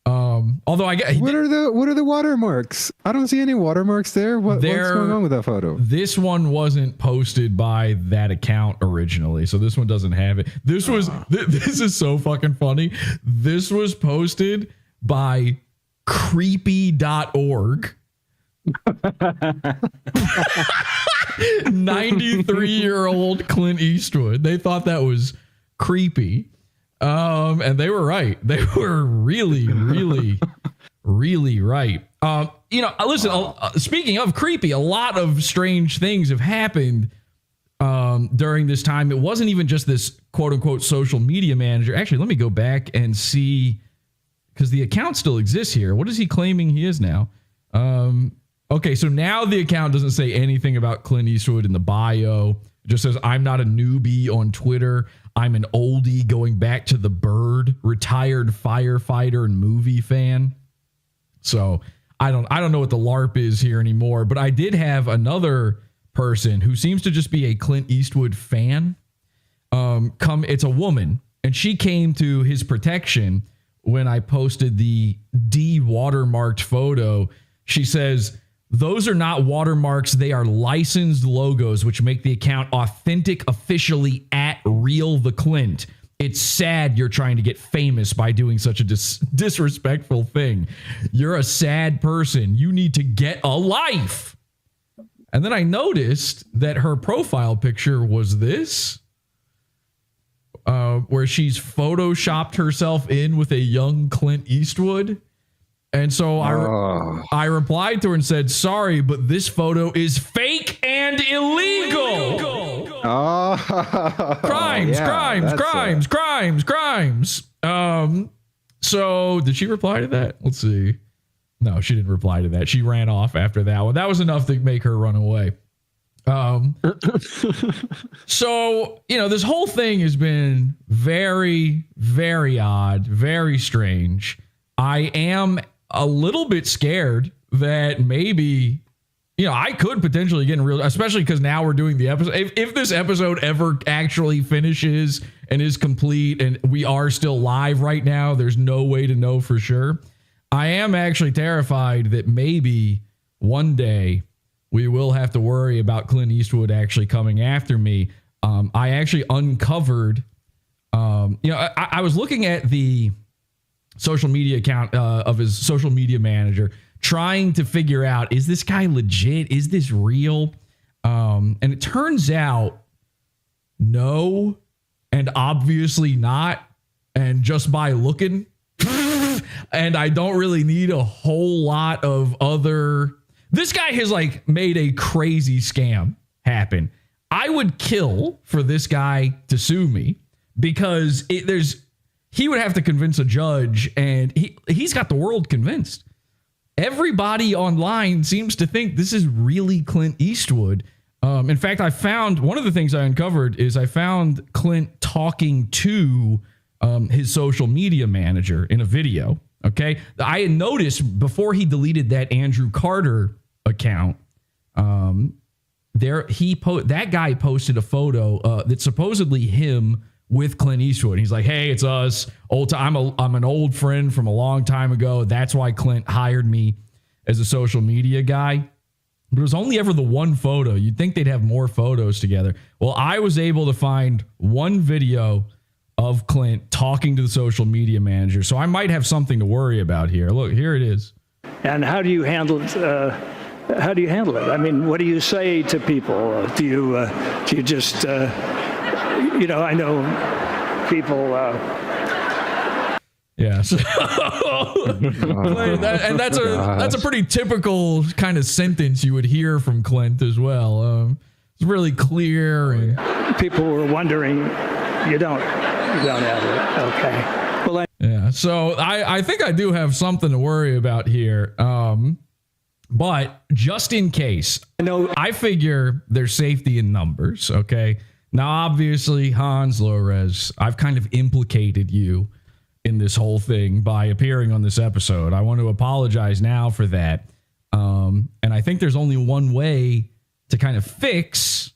Although I get what are the watermarks? I don't see any watermarks there. What's going on with that photo? This one wasn't posted by that account originally, so this one doesn't have it. This was this is so fucking funny. This was posted by creepy.org. 93-year-old Clint Eastwood. They thought that was creepy. And they were right. They were really, really, really right. Listen, speaking of creepy, a lot of strange things have happened during this time. It wasn't even just this quote unquote social media manager. Actually, let me go back and see, because the account still exists here. What is he claiming he is now? Okay, so now the account doesn't say anything about Clint Eastwood in the bio. It just says, "I'm not a newbie on Twitter. I'm an oldie going back to the Bird, retired firefighter and movie fan." So I don't know what the LARP is here anymore, but I did have another person who seems to just be a Clint Eastwood fan. It's a woman, and she came to his protection when I posted the de-watermarked photo. She says, "Those are not watermarks. They are licensed logos, which make the account authentic officially at Real the Clint. It's sad you're trying to get famous by doing such a disrespectful thing. You're a sad person. You need to get a life." And then I noticed that her profile picture was this. where she's photoshopped herself in with a young Clint Eastwood. And so I replied to her and said, sorry, but this photo is fake and illegal. Crimes. So did she reply to that? Let's see. No, she didn't reply to that. She ran off after that one. That was enough to make her run away. So, this whole thing has been very, very odd, very strange. I am a little bit scared that maybe, I could potentially get in real, especially because now we're doing the episode. If this episode ever actually finishes and is complete and we are still live right now, there's no way to know for sure. I am actually terrified that maybe one day we will have to worry about Clint Eastwood actually coming after me. I actually uncovered, I was looking at the social media account of his social media manager, trying to figure out, is this guy legit? Is this real? And it turns out no, and obviously not. And just by looking, and I don't really need a whole lot of other. This guy has made a crazy scam happen. I would kill for this guy to sue me because he would have to convince a judge, and he's got the world convinced. Everybody online seems to think this is really Clint Eastwood. In fact, I found one of the things I uncovered is I found Clint talking to his social media manager in a video. Okay. I had noticed before he deleted that Andrew Carter account, that guy posted a photo that's supposedly him with Clint Eastwood. He's like, hey, it's us. I'm an old friend from a long time ago. That's why Clint hired me as a social media guy. But it was only ever the one photo. You'd think they'd have more photos together. Well, I was able to find one video of Clint talking to the social media manager. So I might have something to worry about here. Look, here it is. And how do you handle it? I mean, what do you say to people? Do you just, I know people. Yeah. So, and that's a pretty typical kind of sentence you would hear from Clint as well. It's really clear. And people were wondering, you don't have it. Okay. Well, yeah. So I think I do have something to worry about here. But just in case, I figure there's safety in numbers. Okay. Now, obviously, Hans, LowRes, I've kind of implicated you in this whole thing by appearing on this episode. I want to apologize now for that. And I think there's only one way to kind of fix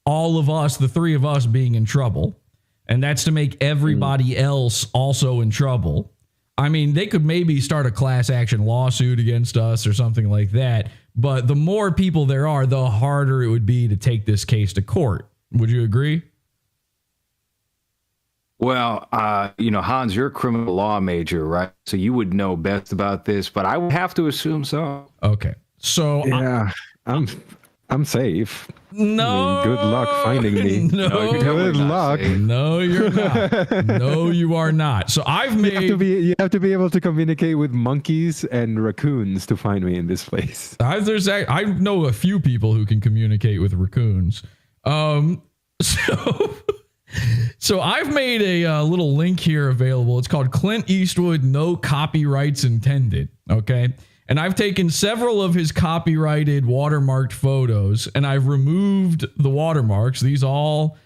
all of us, the three of us, being in trouble. And that's to make everybody else also in trouble. I mean, they could maybe start a class action lawsuit against us or something like that. But the more people there are, the harder it would be to take this case to court. Would you agree? Well, Hans, you're a criminal law major, right? So you would know best about this, but I would have to assume so. Okay. So yeah, I'm safe. No. I mean, good luck finding me. No, good luck. No, you're not. No, you are not. So you have to be able to communicate with monkeys and raccoons to find me in this place. I know a few people who can communicate with raccoons. So I've made a little link here available. It's called Clint Eastwood, No Copyrights Intended. Okay. And I've taken several of his copyrighted watermarked photos, and I've removed the watermarks. These all,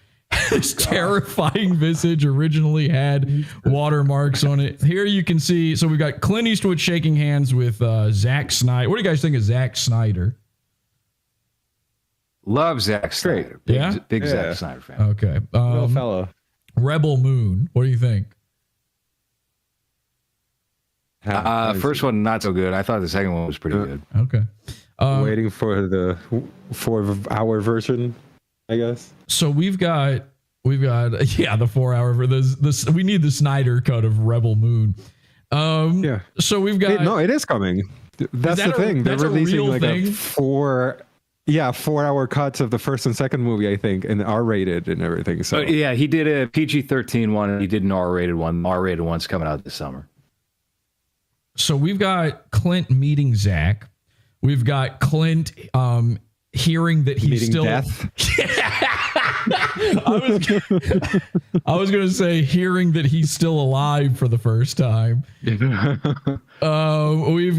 his terrifying visage originally had watermarks on it. Here you can see, so we've got Clint Eastwood shaking hands with Zack Snyder. What do you guys think of Zack Snyder? Love Zack Snyder. Big Zack Snyder fan. Okay. Little fellow. Rebel Moon. What do you think? First one, not so good. I thought the second one was pretty good. Okay. Waiting for the 4-hour version, I guess. So we've got the 4-hour for we need the Snyder cut of Rebel Moon. Yeah. So we've got it is coming. That's the thing. They're releasing like a Yeah, 4-hour cuts of the first and second movie, I think, and R-rated and everything. So yeah, he did a PG-13 one, and he did an R-rated one. R-rated one's coming out this summer. So we've got Clint meeting Zach. We've got Clint hearing that he's meeting still death. I was gonna say hearing that he's still alive for the first time. We've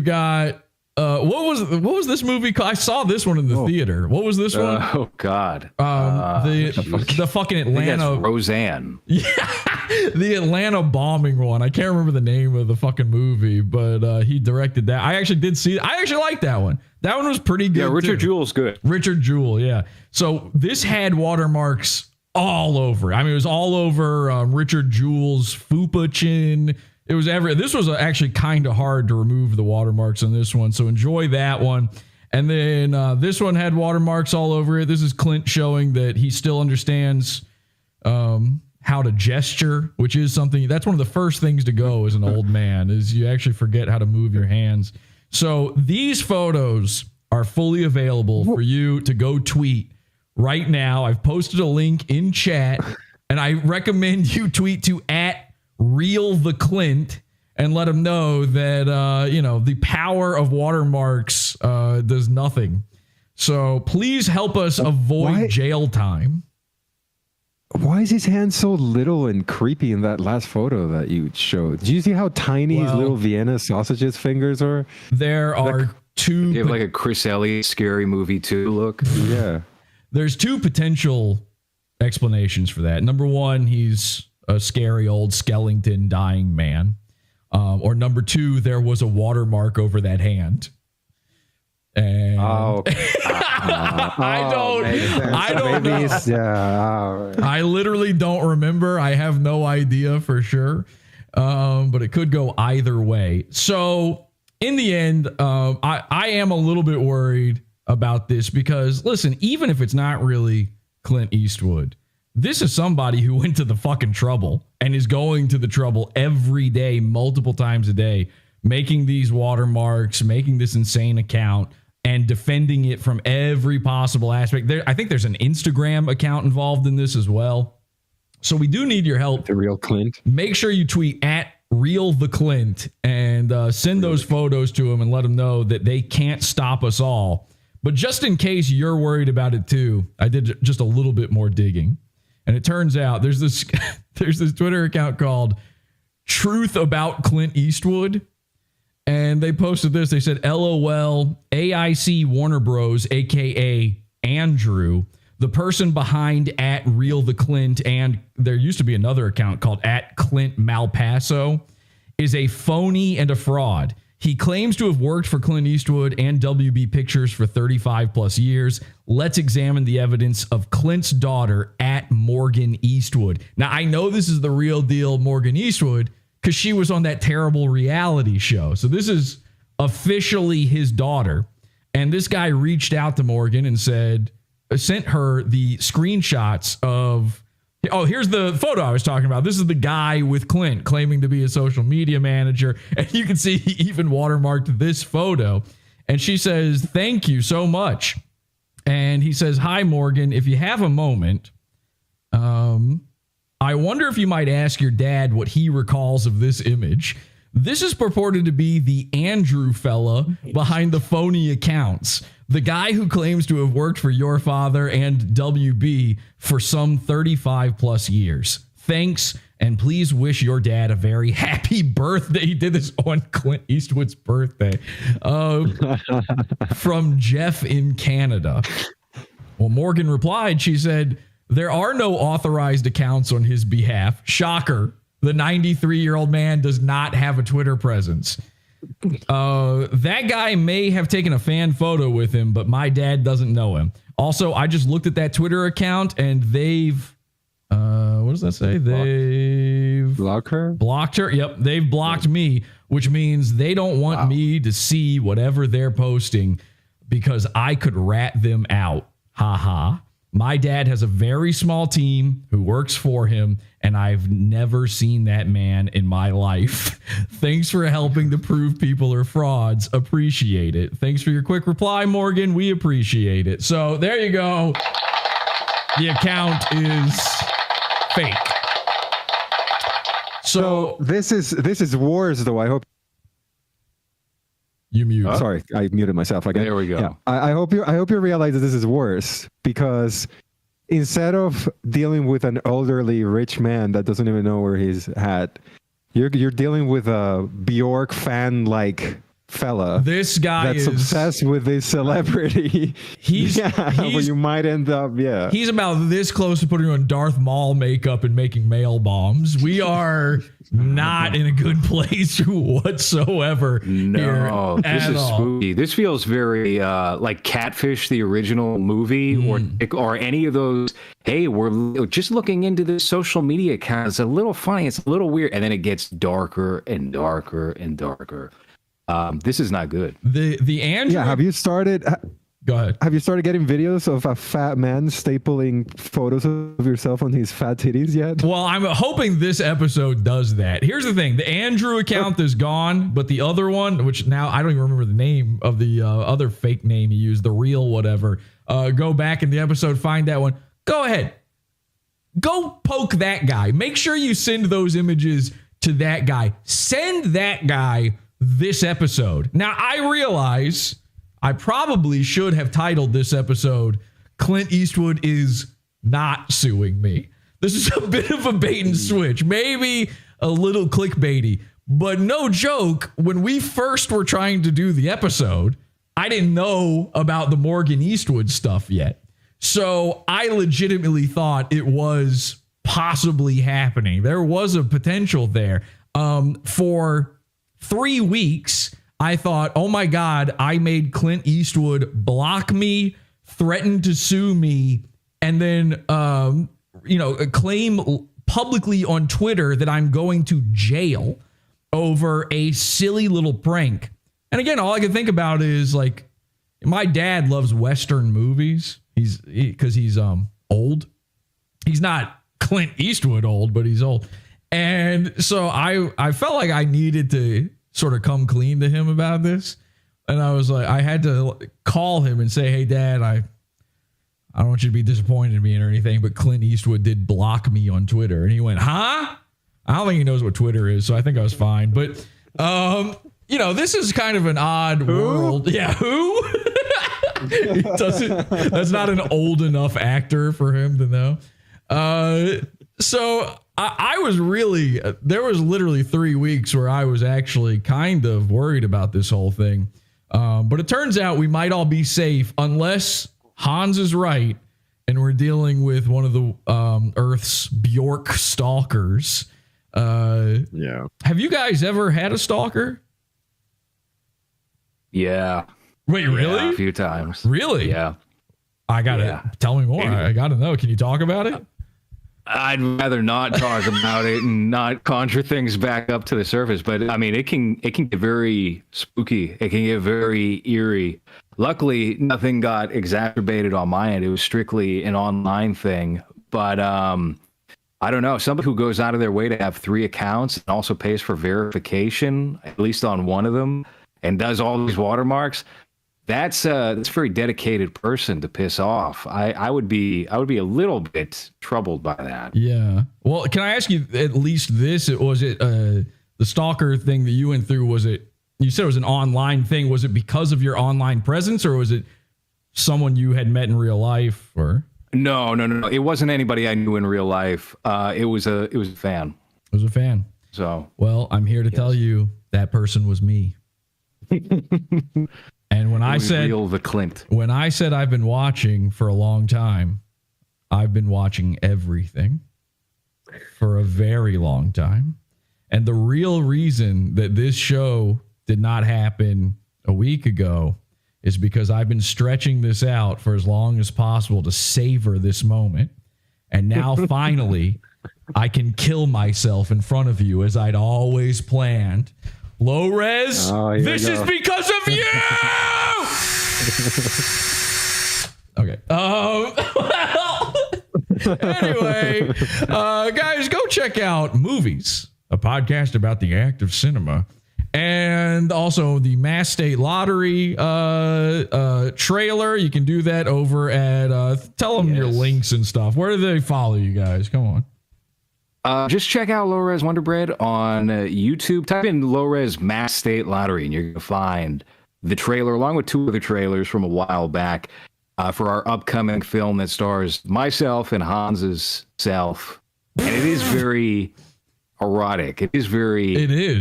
got what was this movie called? I saw this one in the theater. What was this one? Oh God. The fucking Atlanta. I think that's Roseanne. Yeah, the Atlanta bombing one. I can't remember the name of the fucking movie, but he directed that. I actually did see it. I actually liked that one. That one was pretty good. Yeah, Richard Jewell's good. Richard Jewell, yeah. So this had watermarks all over. I mean, it was all over Richard Jewell's fupa chin. It was this was actually kind of hard to remove the watermarks on this one. So enjoy that one. And then this one had watermarks all over it. This is Clint showing that he still understands how to gesture, which is something that's one of the first things to go as an old man is you actually forget how to move your hands. So these photos are fully available for you to go tweet right now. I've posted a link in chat, and I recommend you tweet to @RealTheClint and let him know that the power of watermarks does nothing. So please help us avoid jail time. Why is his hand so little and creepy in that last photo that you showed? Did you see how tiny his little Vienna sausages fingers are? There are two. You have like a Chris Elliott scary movie too look. Yeah. There's two potential explanations for that. Number one, he's a scary old skeleton dying man. Or number two, there was a watermark over that hand. And I don't know. Yeah, I literally don't remember. I have no idea for sure. But it could go either way. So in the end, I am a little bit worried about this because listen, even if it's not really Clint Eastwood, this is somebody who went to the fucking trouble and is going to the trouble every day, multiple times a day, making these watermarks, making this insane account, and defending it from every possible aspect. I think there's an Instagram account involved in this as well. So we do need your help. The real Clint. Make sure you tweet @RealTheClint and send those photos to him and let him know that they can't stop us all. But just in case you're worried about it too, I did just a little bit more digging. And it turns out there's this Twitter account called Truth About Clint Eastwood. And they posted this. They said, LOL, AIC Warner Bros, a.k.a. Andrew, the person behind @RealTheClint, and there used to be another account called @ClintMalpasso, is a phony and a fraud. He claims to have worked for Clint Eastwood and WB Pictures for 35 plus years. Let's examine the evidence of Clint's daughter @Morgan Eastwood. Now, I know this is the real deal Morgan Eastwood because she was on that terrible reality show. So this is officially his daughter. And this guy reached out to Morgan and sent her the screenshots of, here's the photo I was talking about. This is the guy with Clint claiming to be a social media manager. And you can see he even watermarked this photo. And she says, thank you so much. And he says, hi, Morgan, if you have a moment, I wonder if you might ask your dad what he recalls of this image. This is purported to be the Andrew fella behind the phony accounts. The guy who claims to have worked for your father and WB for some 35 plus years. Thanks, and please wish your dad a very happy birthday. He did this on Clint Eastwood's birthday. From Jeff in Canada. Well, Morgan replied, she said, there are no authorized accounts on his behalf. Shocker. The 93-year-old man does not have a Twitter presence. That guy may have taken a fan photo with him, but my dad doesn't know him. Also, I just looked at that Twitter account and they've, what does that say? They've blocked her? Blocked her. Yep. They've blocked me, which means they don't want me to see whatever they're posting because I could rat them out. Ha ha. My dad has a very small team who works for him, and I've never seen that man in my life. Thanks for helping to prove people are frauds. Appreciate it. Thanks for your quick reply, Morgan. We appreciate it. So there you go. The account is fake. So this is wars, though. I hope you mute. Sorry, I muted myself again. There we go. Yeah. I hope you realize that this is worse, because instead of dealing with an elderly rich man that doesn't even know where he's at, you're dealing with a Bjork fan like fella. This guy that's is obsessed with this celebrity. He's where you might end up. Yeah, he's about this close to putting on Darth Maul makeup and making mail bombs. We are not in a good place whatsoever. No, this is all. spooky. This feels very like Catfish, the original movie, or any of those. Hey, we're just looking into this social media account. It's a little funny. It's a little weird, and then it gets darker and darker and darker. This is not good. The Android. Yeah, have you started? Go ahead. Have you started getting videos of a fat man stapling photos of yourself on his fat titties yet? Well, I'm hoping this episode does that. Here's the thing. The Andrew account is gone, but the other one, which now I don't even remember the name of the other fake name he used, the real whatever. Go back in the episode, find that one. Go ahead. Go poke that guy. Make sure you send those images to that guy. Send that guy this episode. Now, I realize I probably should have titled this episode, Clint Eastwood is not suing me. This is a bit of a bait and switch, maybe a little clickbaity, but no joke, when we first were trying to do the episode, I didn't know about the Morgan Eastwood stuff yet. So I legitimately thought it was possibly happening. There was a potential there. For 3 weeks, I thought, oh my God, I made Clint Eastwood block me, threaten to sue me, and then, claim publicly on Twitter that I'm going to jail over a silly little prank. And again, all I can think about is like, my dad loves Western movies. Because he's old. He's not Clint Eastwood old, but he's old. And so I felt like I needed to sort of come clean to him about this. And I was like, I had to call him and say, hey, Dad, I don't want you to be disappointed in me or anything, but Clint Eastwood did block me on Twitter. And he went, huh? I don't think he knows what Twitter is, so I think I was fine. But, this is kind of an odd world. Yeah, who? That's not an old enough actor for him to know. So I was really, there was literally 3 weeks where I was actually kind of worried about this whole thing. But it turns out we might all be safe unless Hans is right and we're dealing with one of the Earth's Bjork stalkers. Yeah. Have you guys ever had a stalker? Yeah. Wait, really? Yeah, a few times. Really? Yeah. I gotta tell me more. I gotta know. Can you talk about it? I'd rather not talk about it and not conjure things back up to the surface. But I mean, it can get very spooky. It can get very eerie. Luckily, nothing got exacerbated on my end. It was strictly an online thing. But I don't know. Somebody who goes out of their way to have 3 accounts and also pays for verification, at least on one of them, and does all these watermarks. That's a very dedicated person to piss off. I would be a little bit troubled by that. Yeah. Well, can I ask you at least this? Was it the stalker thing that you went through? Was it, you said it was an online thing. Was it because of your online presence, or was it someone you had met in real life? Or no. It wasn't anybody I knew in real life. It was a fan. It was a fan. So well, I'm here to tell you that person was me. And when I said the Clint, when I said I've been watching for a long time, I've been watching everything for a very long time. And the real reason that this show did not happen a week ago is because I've been stretching this out for as long as possible to savor this moment. And now finally, I can kill myself in front of you as I'd always planned. LowRes, this is because of you! Okay. Anyway, guys, go check out Movies, a podcast about the act of cinema. And also the Mass State Lottery trailer. You can do that over at, tell them your links and stuff. Where do they follow you guys? Come on. Just check out LowRes Wonder Bread on YouTube. Type in LowRes Mass State Lottery and you're going to find the trailer along with 2 other trailers from a while back for our upcoming film that stars myself and Hans's self. And it is very erotic. It is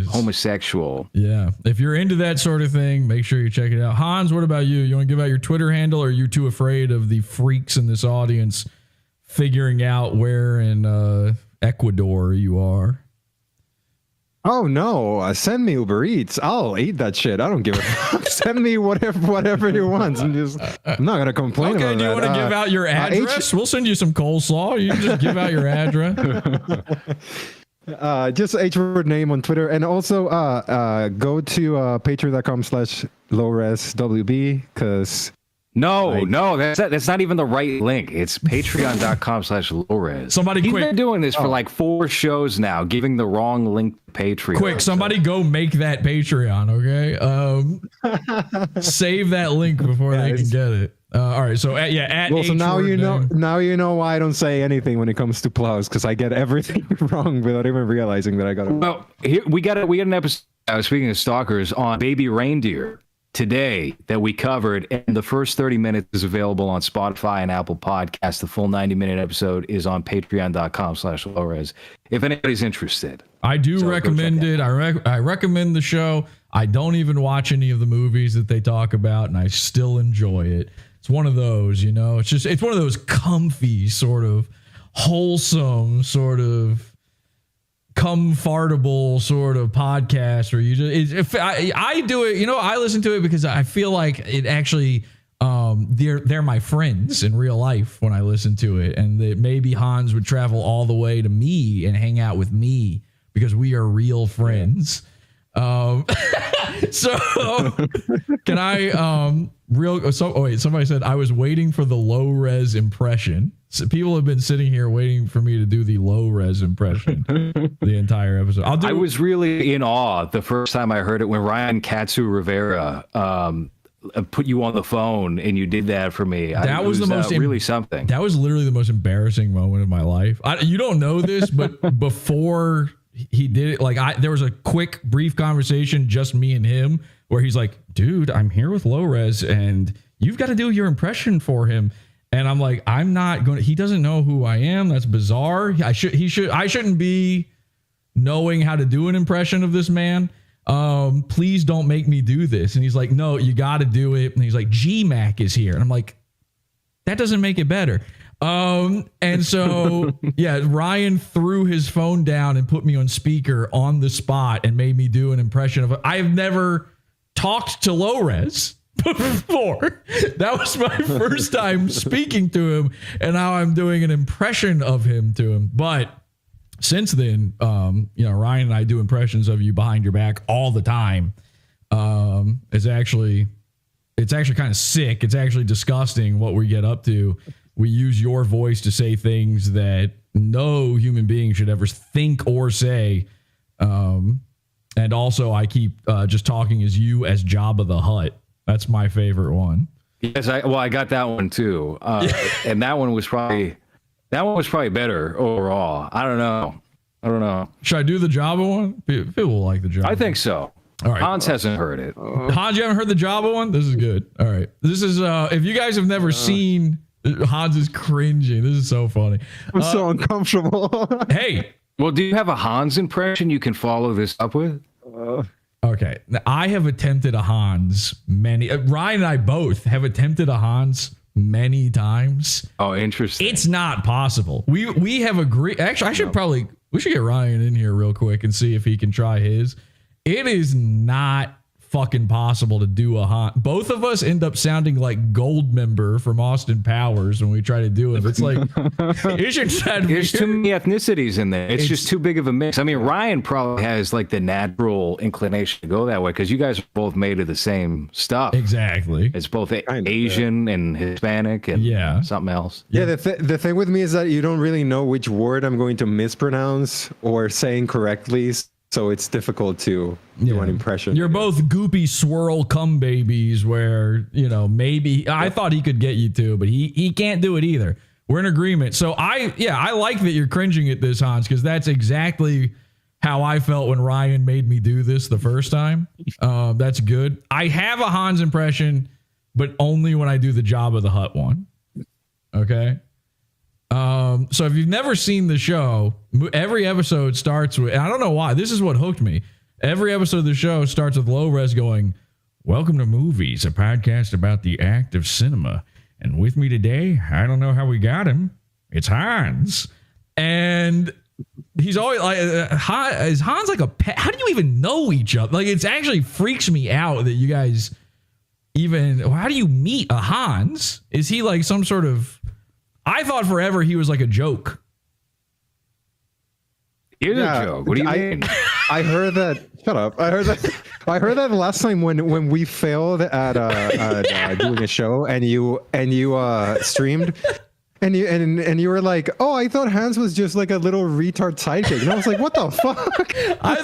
homosexual. Yeah. If you're into that sort of thing, make sure you check it out. Hans, what about you? You want to give out your Twitter handle, or are you too afraid of the freaks in this audience figuring out where in Ecuador you are? Oh no! Send me Uber Eats. I'll eat that shit. I don't give a fuck. Send me whatever you want. I'm not gonna complain about that. Okay, do you want to give out your address? We'll send you some coleslaw. You can just give out your address. Just H-word name on Twitter, and also go to patreon.com/LowResWB because no, that's not even the right link. It's patreon.com/LowRes. Somebody He's been doing this for like 4 shows now, giving the wrong link to Patreon. Quick, somebody go make that Patreon, okay? Save that link before they can get it. All right, so at well, so now you know why I don't say anything when it comes to plows, because I get everything wrong without even realizing that I got it. Well, here we got an episode. Speaking of stalkers, on Baby Reindeer today that we covered, and the first 30 minutes is available on Spotify and Apple Podcasts. The full 90-minute episode is on patreon.com/LowRes if anybody's interested. I do recommend it. I recommend the show. I don't even watch any of the movies that they talk about, and I still enjoy it. It's one of those, it's one of those comfy, sort of wholesome, sort of comfortable sort of podcast where you just, if I do it, I listen to it because I feel like it actually, they're my friends in real life when I listen to it, and that maybe Hans would travel all the way to me and hang out with me because we are real friends. So can I somebody said I was waiting for the low-res impression. So people have been sitting here waiting for me to do the low-res impression the entire episode. I was really in awe the first time I heard it when Ryan Katsu Rivera put you on the phone and you did that for me. That was the most really something. That was literally the most embarrassing moment of my life. You don't know this, but before he did it, there was a quick, brief conversation, just me and him, where he's like, dude, I'm here with LowRes and you've got to do your impression for him. And I'm like, I'm not going to, he doesn't know who I am. That's bizarre. I shouldn't be knowing how to do an impression of this man. Please don't make me do this. And he's like, no, you got to do it. And he's like, GMAC is here. And I'm like, that doesn't make it better. And so, Ryan threw his phone down and put me on speaker on the spot and made me do an impression of it. I have never talked to LowRes before. That was my first time speaking to him, and now I'm doing an impression of him to him. But since then, Ryan and I do impressions of you behind your back all the time. It's actually kind of sick. It's actually disgusting what we get up to. We use your voice to say things that no human being should ever think or say. And also, I keep just talking as you as Jabba the Hutt. That's my favorite one. Yes, I got that one too, and that one was probably better overall. I don't know. Should I do the Jabba one? People will like the Jabba. I think so. All right. Hans hasn't heard it. Hans, you haven't heard the Jabba one? This is good. All right. This is if you guys have never seen. Hans is cringing. This is so funny. I'm so uncomfortable. Hey. Well, do you have a Hans impression you can follow this up with? Okay. Now, I have attempted a Hans many. Ryan and I both have attempted a Hans many times. Oh, interesting. It's not possible. We have agreed. Actually, we should get Ryan in here real quick and see if he can try his. It is not fucking possible to do a Hans. Both of us end up sounding like Goldmember from Austin Powers when we try to do it. It's like, isn't that There's weird? too many ethnicities in there. It's just too big of a mix. I mean, Ryan probably has like the natural inclination to go that way because you guys are both made of the same stuff. Exactly. It's both Asian and Hispanic and something else. Yeah, the thing with me is that you don't really know which word I'm going to mispronounce or say incorrectly, so it's difficult to do an impression. You're both goopy swirl cum babies where, you know, maybe I thought he could get you to, but he can't do it either. We're in agreement. So I like that you're cringing at this, Hans, because that's exactly how I felt when Ryan made me do this the first time. That's good. I have a Hans impression, but only when I do the Jabba the Hutt one. Okay. So if you've never seen the show, every episode starts with, and I don't know why, this is what hooked me. Every episode of the show starts with LowRes going, "Welcome to Movies, a podcast about the act of cinema. And with me today, I don't know how we got him. It's Hans." And he's always like, is Hans like a pet? How do you even know each other? Like, it's actually freaks me out that you guys even, how do you meet a Hans? Is he like some sort of, I thought forever he was like a joke. Here's a joke. What do you mean? I heard that. Shut up. I heard that last time when we failed at doing a show and you streamed. And you were like, "Oh, I thought Hans was just like a little retard sidekick." And I was like, "What the fuck?" I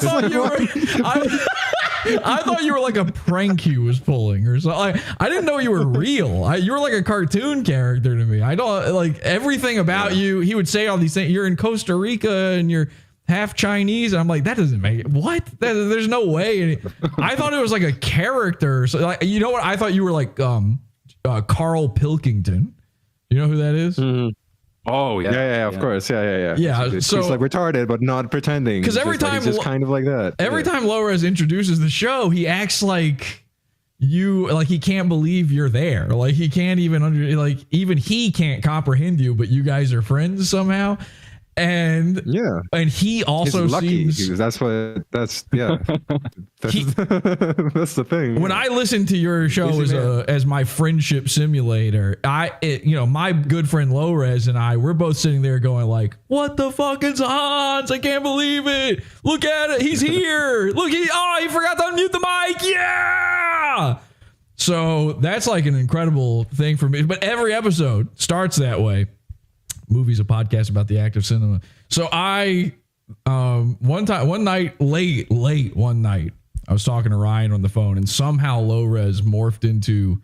thought you were like a prank he was pulling or something. I didn't know you were real. You were like a cartoon character to me. I don't like everything about you. He would say all these things. You're in Costa Rica and you're half Chinese. And I'm like, that doesn't make it. What? There's no way. I thought it was like a character. So like, you know what? I thought you were like Carl Pilkington. You know who that is? Mm-hmm. Oh yeah, of course, yeah. Yeah, so he's like retarded, but not pretending. Because every time, he's just kind of like that. Every time LowRes introduces the show, he acts like he can't believe you're there. Like he can't even even he can't comprehend you, but you guys are friends somehow. And he also seems that's that's the thing. When I listen to your show as my friendship simulator, my good friend LowRes and we're both sitting there going like, "What the fuck is Hans? I can't believe it! Look at it, he's here! Look, he forgot to unmute the mic! Yeah!" So that's like an incredible thing for me. But every episode starts that way. Movies, a podcast about the act of cinema. So one night, I was talking to Ryan on the phone, and somehow LowRes morphed into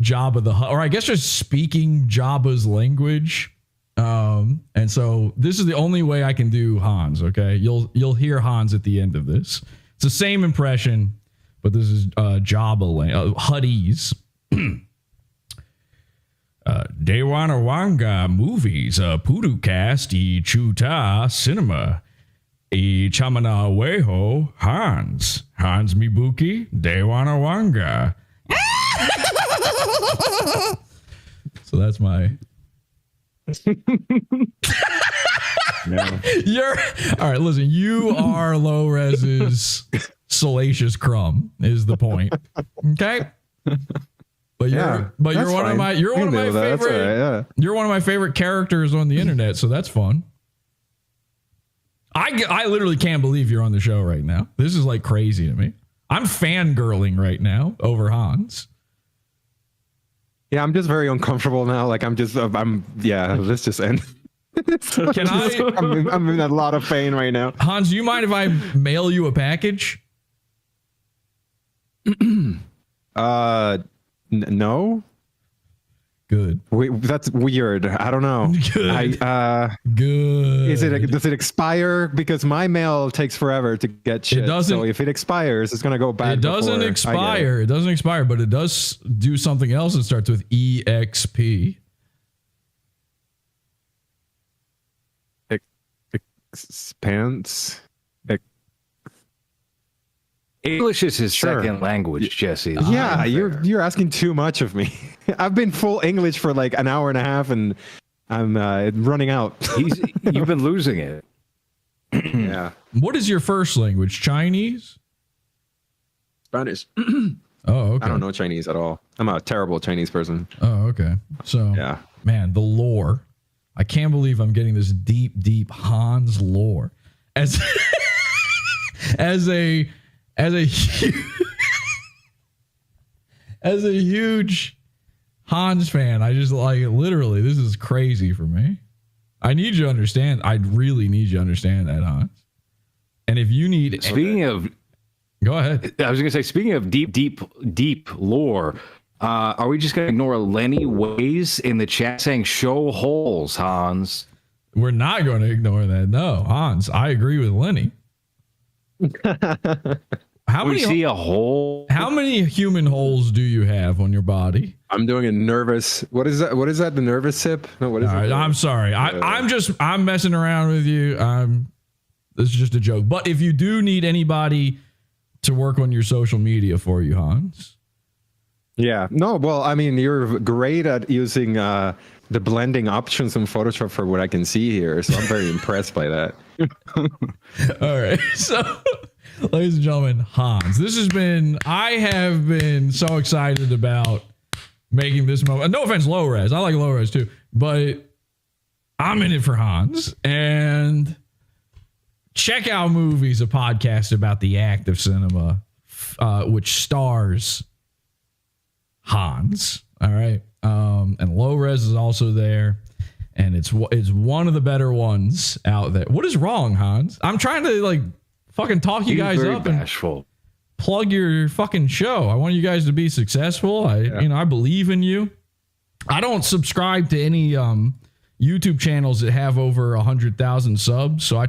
Jabba the Hutt, or I guess just speaking Jabba's language. And so this is the only way I can do Hans. Okay, you'll hear Hans at the end of this. It's the same impression, but this is Jabba Huttese. Dewana Wanga movies, Pudukast, I Chuta cinema, I Chamana Weho, Hans Mibuki, Dewana Wanga. So that's my. You're all right. Listen, you are LowRes's Salacious Crumb is the point. Okay. But you're one of my favorite. You're one of my favorite characters on the internet, so that's fun. I literally can't believe you're on the show right now. This is like crazy to me. I'm fangirling right now over Hans. Yeah, I'm just very uncomfortable now. Like let's just end. I'm in a lot of pain right now. Hans, do you mind if I mail you a package? No. Good. Wait, that's weird. I don't know. Good. Good. Does it expire? Because my mail takes forever to get shit. It doesn't. So if it expires, it's gonna go back. It doesn't expire. It doesn't expire, but it does do something else that starts with EXP. Expanse. English is his second language, Jesse. Yeah, you're asking too much of me. I've been full English for like an hour and a half, and I'm running out. You've been losing it. Yeah. What is your first language? Chinese? Spanish. Oh, okay. I don't know Chinese at all. I'm a terrible Chinese person. Oh, okay. So, Yeah. man, the lore. I can't believe I'm getting this deep Hans lore. As as a huge Hans fan, I just like literally this is crazy for me. I need you to understand. I really need you to understand that, Hans. And if you need Speaking of go ahead. I was going to say, speaking of deep lore, are we just going to ignore Lenny Ways in the chat saying show holes, Hans? We're not going to ignore that. No, Hans, I agree with Lenny. How We many see a hole. How many human holes do you have on your body? I'm doing a nervous. What is that? What is that? The nervous sip? No, what is All it? right, I'm sorry. I'm messing around with you. This is just a joke. But if you do need anybody to work on your social media for you, Hans. Yeah. No, well, I mean, you're great at using the blending options in Photoshop for what I can see here. So I'm very impressed by that. All right. So, ladies and gentlemen, Hans, I have been so excited about making this moment. No offense, LowRes. I like LowRes too, but I'm in it for Hans. And Check Out Movies, a podcast about the act of cinema, which stars Hans. All right. And LowRes is also there. And it's one of the better ones out there. What is wrong, Hans? I'm trying to like fucking talk you guys up bashful. and plug your fucking show. I want you guys to be successful. I believe in you. I don't subscribe to any YouTube channels that have over 100,000 subs. So I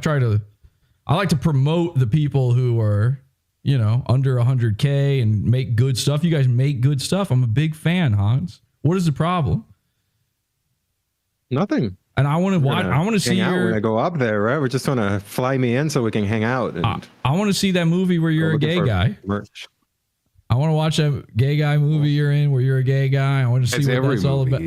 like to promote the people who are, under 100K and make good stuff. You guys make good stuff. I'm a big fan, Hans. What is the problem? Nothing. And I want to see when I go up there, right? We're just going to fly me in so we can hang out. And I want to see that movie where you're a gay guy. Merch. I want to watch that gay guy movie you're in where you're a gay guy. I want to see what that's all about.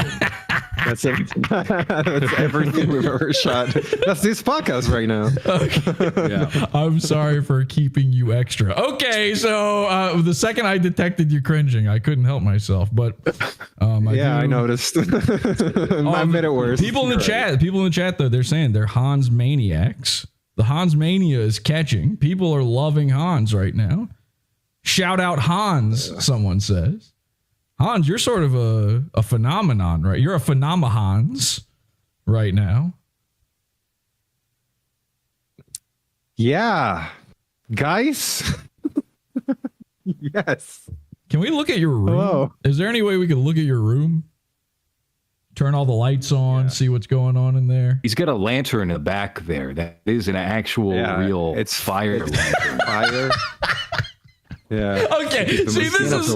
That's it. That's everything we've ever shot. That's this podcast right now. Okay. Yeah. I'm sorry for keeping you extra. Okay, so the second I detected you cringing, I couldn't help myself. But I noticed. I made it worse. People in the chat though, they're saying they're Hans maniacs. The Hans mania is catching. People are loving Hans right now. Shout out Hans, someone says. Hans, you're sort of a phenomenon, right? You're a phenomenons right now. Yeah. Guys? Yes. Can we look at your room? Hello. Is there any way we could look at your room? Turn all the lights on, see what's going on in there. He's got a lantern in the back there. That is an actual real fire lantern. Fire. Yeah. Okay. See, this is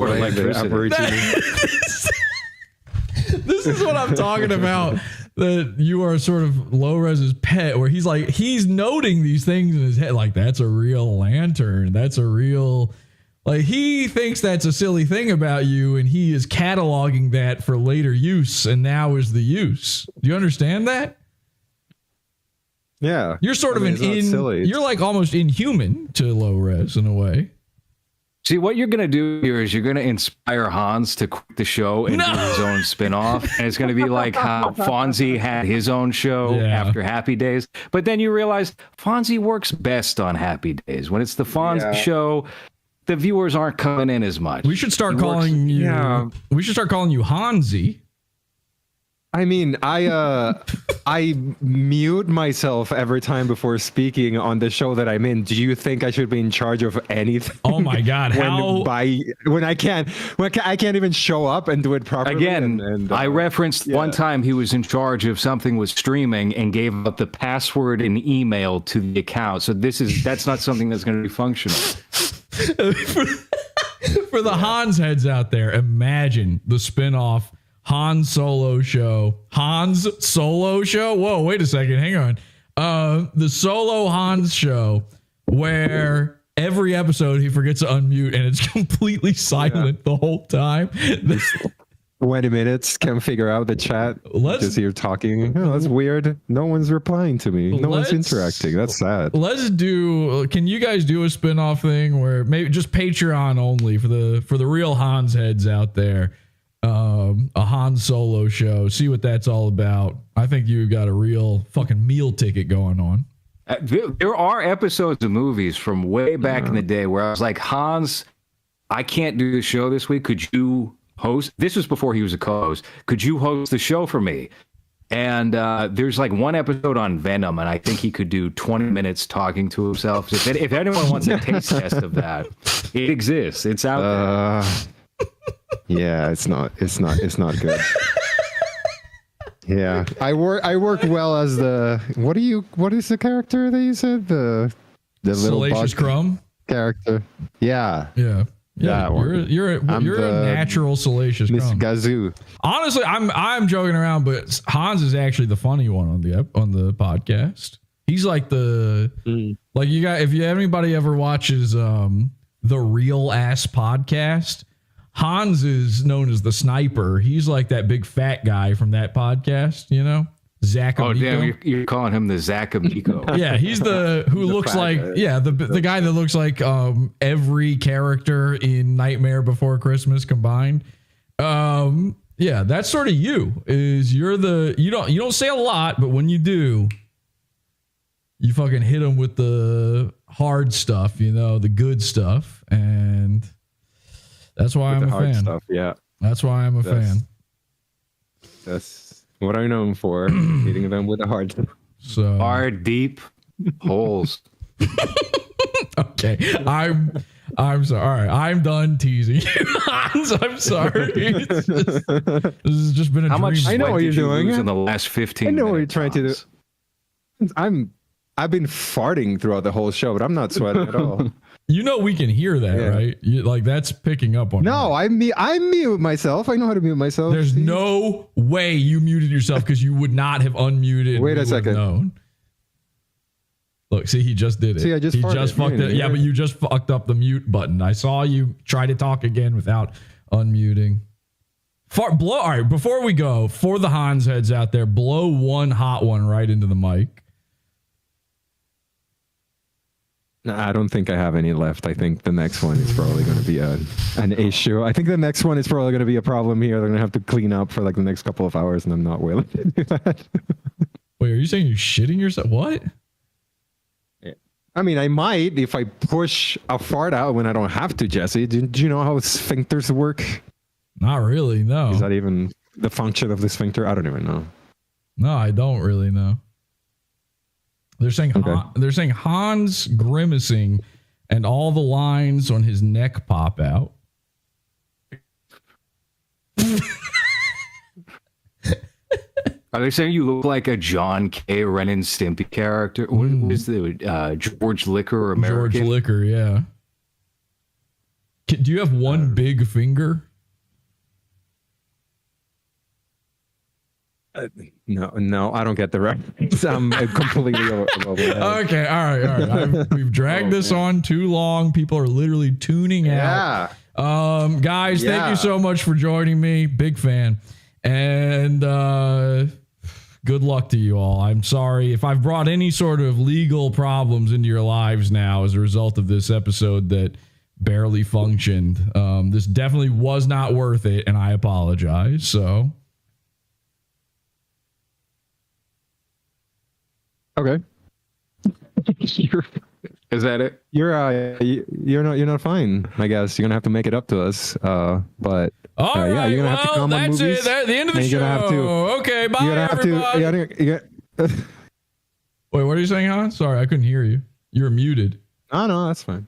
this is what I'm talking about. That you are sort of LowRes's pet, where he's noting these things in his head, like that's a real lantern. That's a real, like he thinks that's a silly thing about you, and he is cataloging that for later use, and now is the use. Do you understand that? Yeah. You're sort of you're like almost inhuman to LowRes in a way. See, what you're going to do here is you're going to inspire Hans to quit the show and do his own spinoff. And it's going to be like how Fonzie had his own show after Happy Days. But then you realize Fonzie works best on Happy Days. When it's the Fonzie show, the viewers aren't coming in as much. We should start calling you. We should start calling you Hansi. I mean, I mute myself every time before speaking on the show that I'm in. Do you think I should be in charge of anything? Oh my God! when I can't even show up and do it properly? Again, I referenced one time he was in charge of something with streaming and gave up the password and email to the account. So that's not something that's going to be functional. For the Hans heads out there, imagine the spinoff. Hans Solo show. Whoa, wait a second. Hang on. The solo Hans show where every episode he forgets to unmute and it's completely silent the whole time. 20 minutes, can't figure out the chat. Just here talking. Oh, that's weird. No one's replying to me. No one's interacting. That's sad. Can you guys do a spin-off thing where maybe just Patreon only for the real Hans heads out there? A Han Solo show. See what that's all about. I think you got a real fucking meal ticket going on. There are episodes of movies from way back in the day where I was like, Hans, I can't do the show this week. Could you host? This was before he was a co-host. Could you host the show for me? And there's like one episode on Venom, and I think he could do 20 minutes talking to himself. If anyone wants a taste test of that, it exists. It's out there. Yeah, it's not good. Yeah, I work well as the what is the character that you said, the little Salacious bug Crumb character? Yeah, that one. You're a natural Salacious Miss Crumb. Gazoo. Honestly, I'm joking around, but Hans is actually the funny one on the podcast. He's like like you got, if you anybody ever watches the Real Ass podcast, Hans is known as the sniper. He's like that big fat guy from that podcast, you know? Zach Oh, Amico. damn, you're calling him the Zach Amico. Yeah, he's the looks like guy. The guy that looks like every character in Nightmare Before Christmas combined. Yeah, that's sort of you. You don't say a lot, but when you do, you fucking hit them with the hard stuff, you know, the good stuff, and that's why I'm a fan. Stuff, yeah. That's why I'm a fan. That's what I'm known for, hitting them with the hard stuff. So hard, deep holes. Okay, I'm sorry. All right, I'm done teasing you, Hans. I'm sorry. This has just been a dream. Much I know what you're doing in the last 15 I know what you're minutes, trying to do. I've been farting throughout the whole show, but I'm not sweating at all. You know we can hear that, right? Like that's picking up on. No, I mute myself. I know how to mute myself. There's no way you muted yourself because you would not have unmuted. Wait a second. Known. Look, see, he just did it. See, I just he farted. just fucked it. Yeah, but you just fucked up the mute button. I saw you try to talk again without unmuting. All right, before we go, for the Hans heads out there, blow one hot one right into the mic. No, I don't think I have any left. I think the next one is probably going to be an issue. I think the next one is probably going to be a problem here. They're going to have to clean up for like the next couple of hours, and I'm not willing to do that. Wait, are you saying you're shitting yourself? What? I mean, I might if I push a fart out when I don't have to, Jesse. Do you know how sphincters work? Not really, no. Is that even the function of the sphincter? I don't even know. No, I don't really know. They're saying they're saying Hans grimacing and all the lines on his neck pop out. Are they saying you look like a John K. Ren and Stimpy character? What is the George Liquor American? George Liquor, yeah. Do you have one big finger? No, I don't get the reference. I'm completely over. Okay, all right. We've dragged this on too long. People are literally tuning out. Guys, thank you so much for joining me. Big fan. And good luck to you all. I'm sorry if I've brought any sort of legal problems into your lives now as a result of this episode that barely functioned. This definitely was not worth it, and I apologize. So, okay. Is that it? You're not fine. I guess you're gonna have to make it up to us. But all right, yeah, you're gonna have to come on movies. That's it. That's the end of the show. Okay, bye, everybody. Wait, what are you saying, Hans? Sorry, I couldn't hear you. You're muted. Oh, no, that's fine.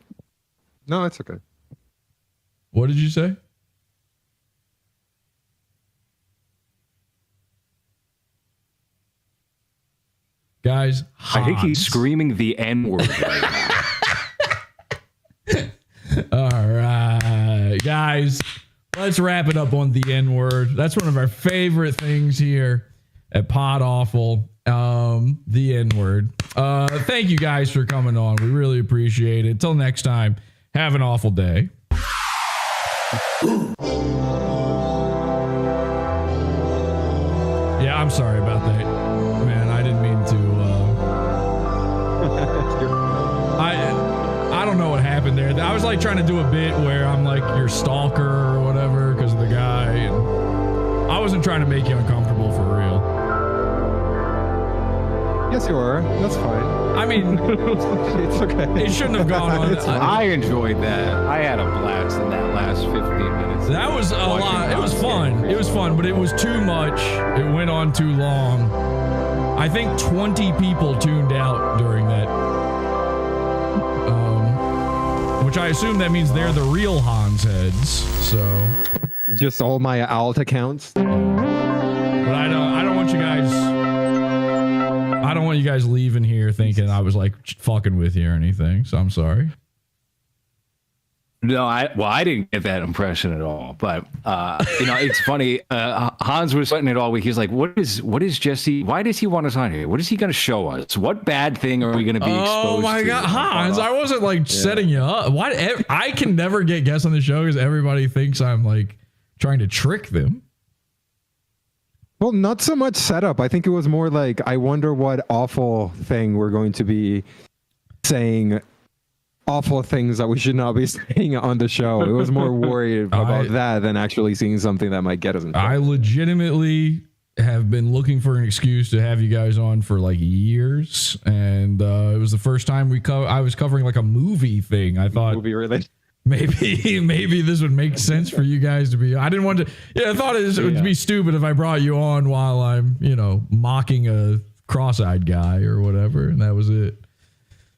No, it's okay. What did you say? Guys, Hans. I think he's screaming the N-word right now. All right, guys, let's wrap it up on the N-word. That's one of our favorite things here at Pod Awful. The N-word. Thank you guys for coming on. We really appreciate it. Until next time, have an awful day. happened there. I was like trying to do a bit where I'm like your stalker or whatever because of the guy, and I wasn't trying to make you uncomfortable for real. Yes, you are. That's fine. I mean, it's okay. It shouldn't have gone on. I enjoyed that. I had a blast in that last 15 minutes. That was a lot. It was fun. It was fun, but it was too much. It went on too long. I think 20 people tuned out during that. Which I assume that means they're the real Hans heads. So just all my alt accounts. But I don't want you guys. I don't want you guys leaving here thinking I was like fucking with you or anything. So I'm sorry. No, I didn't get that impression at all. But it's funny. Hans was sweating it all week. He's like, "What is Jesse? Why does he want us on here? What is he going to show us? What bad thing are we going to be exposed to?" Oh my god, Hans! I wasn't like setting you up. Why? I can never get guests on the show because everybody thinks I'm like trying to trick them. Well, not so much setup. I think it was more like, I wonder what awful thing we're going to be saying. Awful things that we should not be saying on the show. It was more worried about that than actually seeing something that might get us in trouble. I legitimately have been looking for an excuse to have you guys on for like years, and it was the first time I was covering like a movie thing. I thought movie related. Maybe this would make sense for you guys to be. I didn't want to. Yeah, I thought it would be stupid if I brought you on while I'm mocking a cross-eyed guy or whatever, and that was it.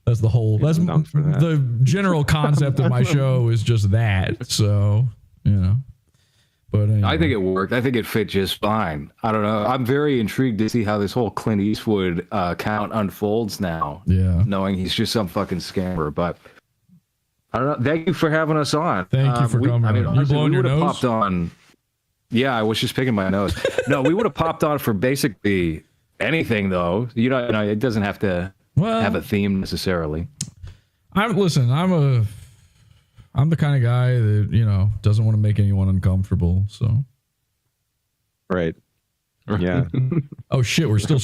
That's the whole. That's the general concept of my show is just that. So but anyway. I think it worked. I think it fit just fine. I don't know. I'm very intrigued to see how this whole Clint Eastwood count unfolds now. Yeah, knowing he's just some fucking scammer. But I don't know. Thank you for having us on. Thank you for coming. I mean, you blowing your nose? Popped on. Yeah, I was just picking my nose. No, we would have popped on for basically anything, though. It doesn't have to. Have a theme necessarily. I'm the kind of guy that doesn't want to make anyone uncomfortable. So right. Yeah. Oh shit, we're still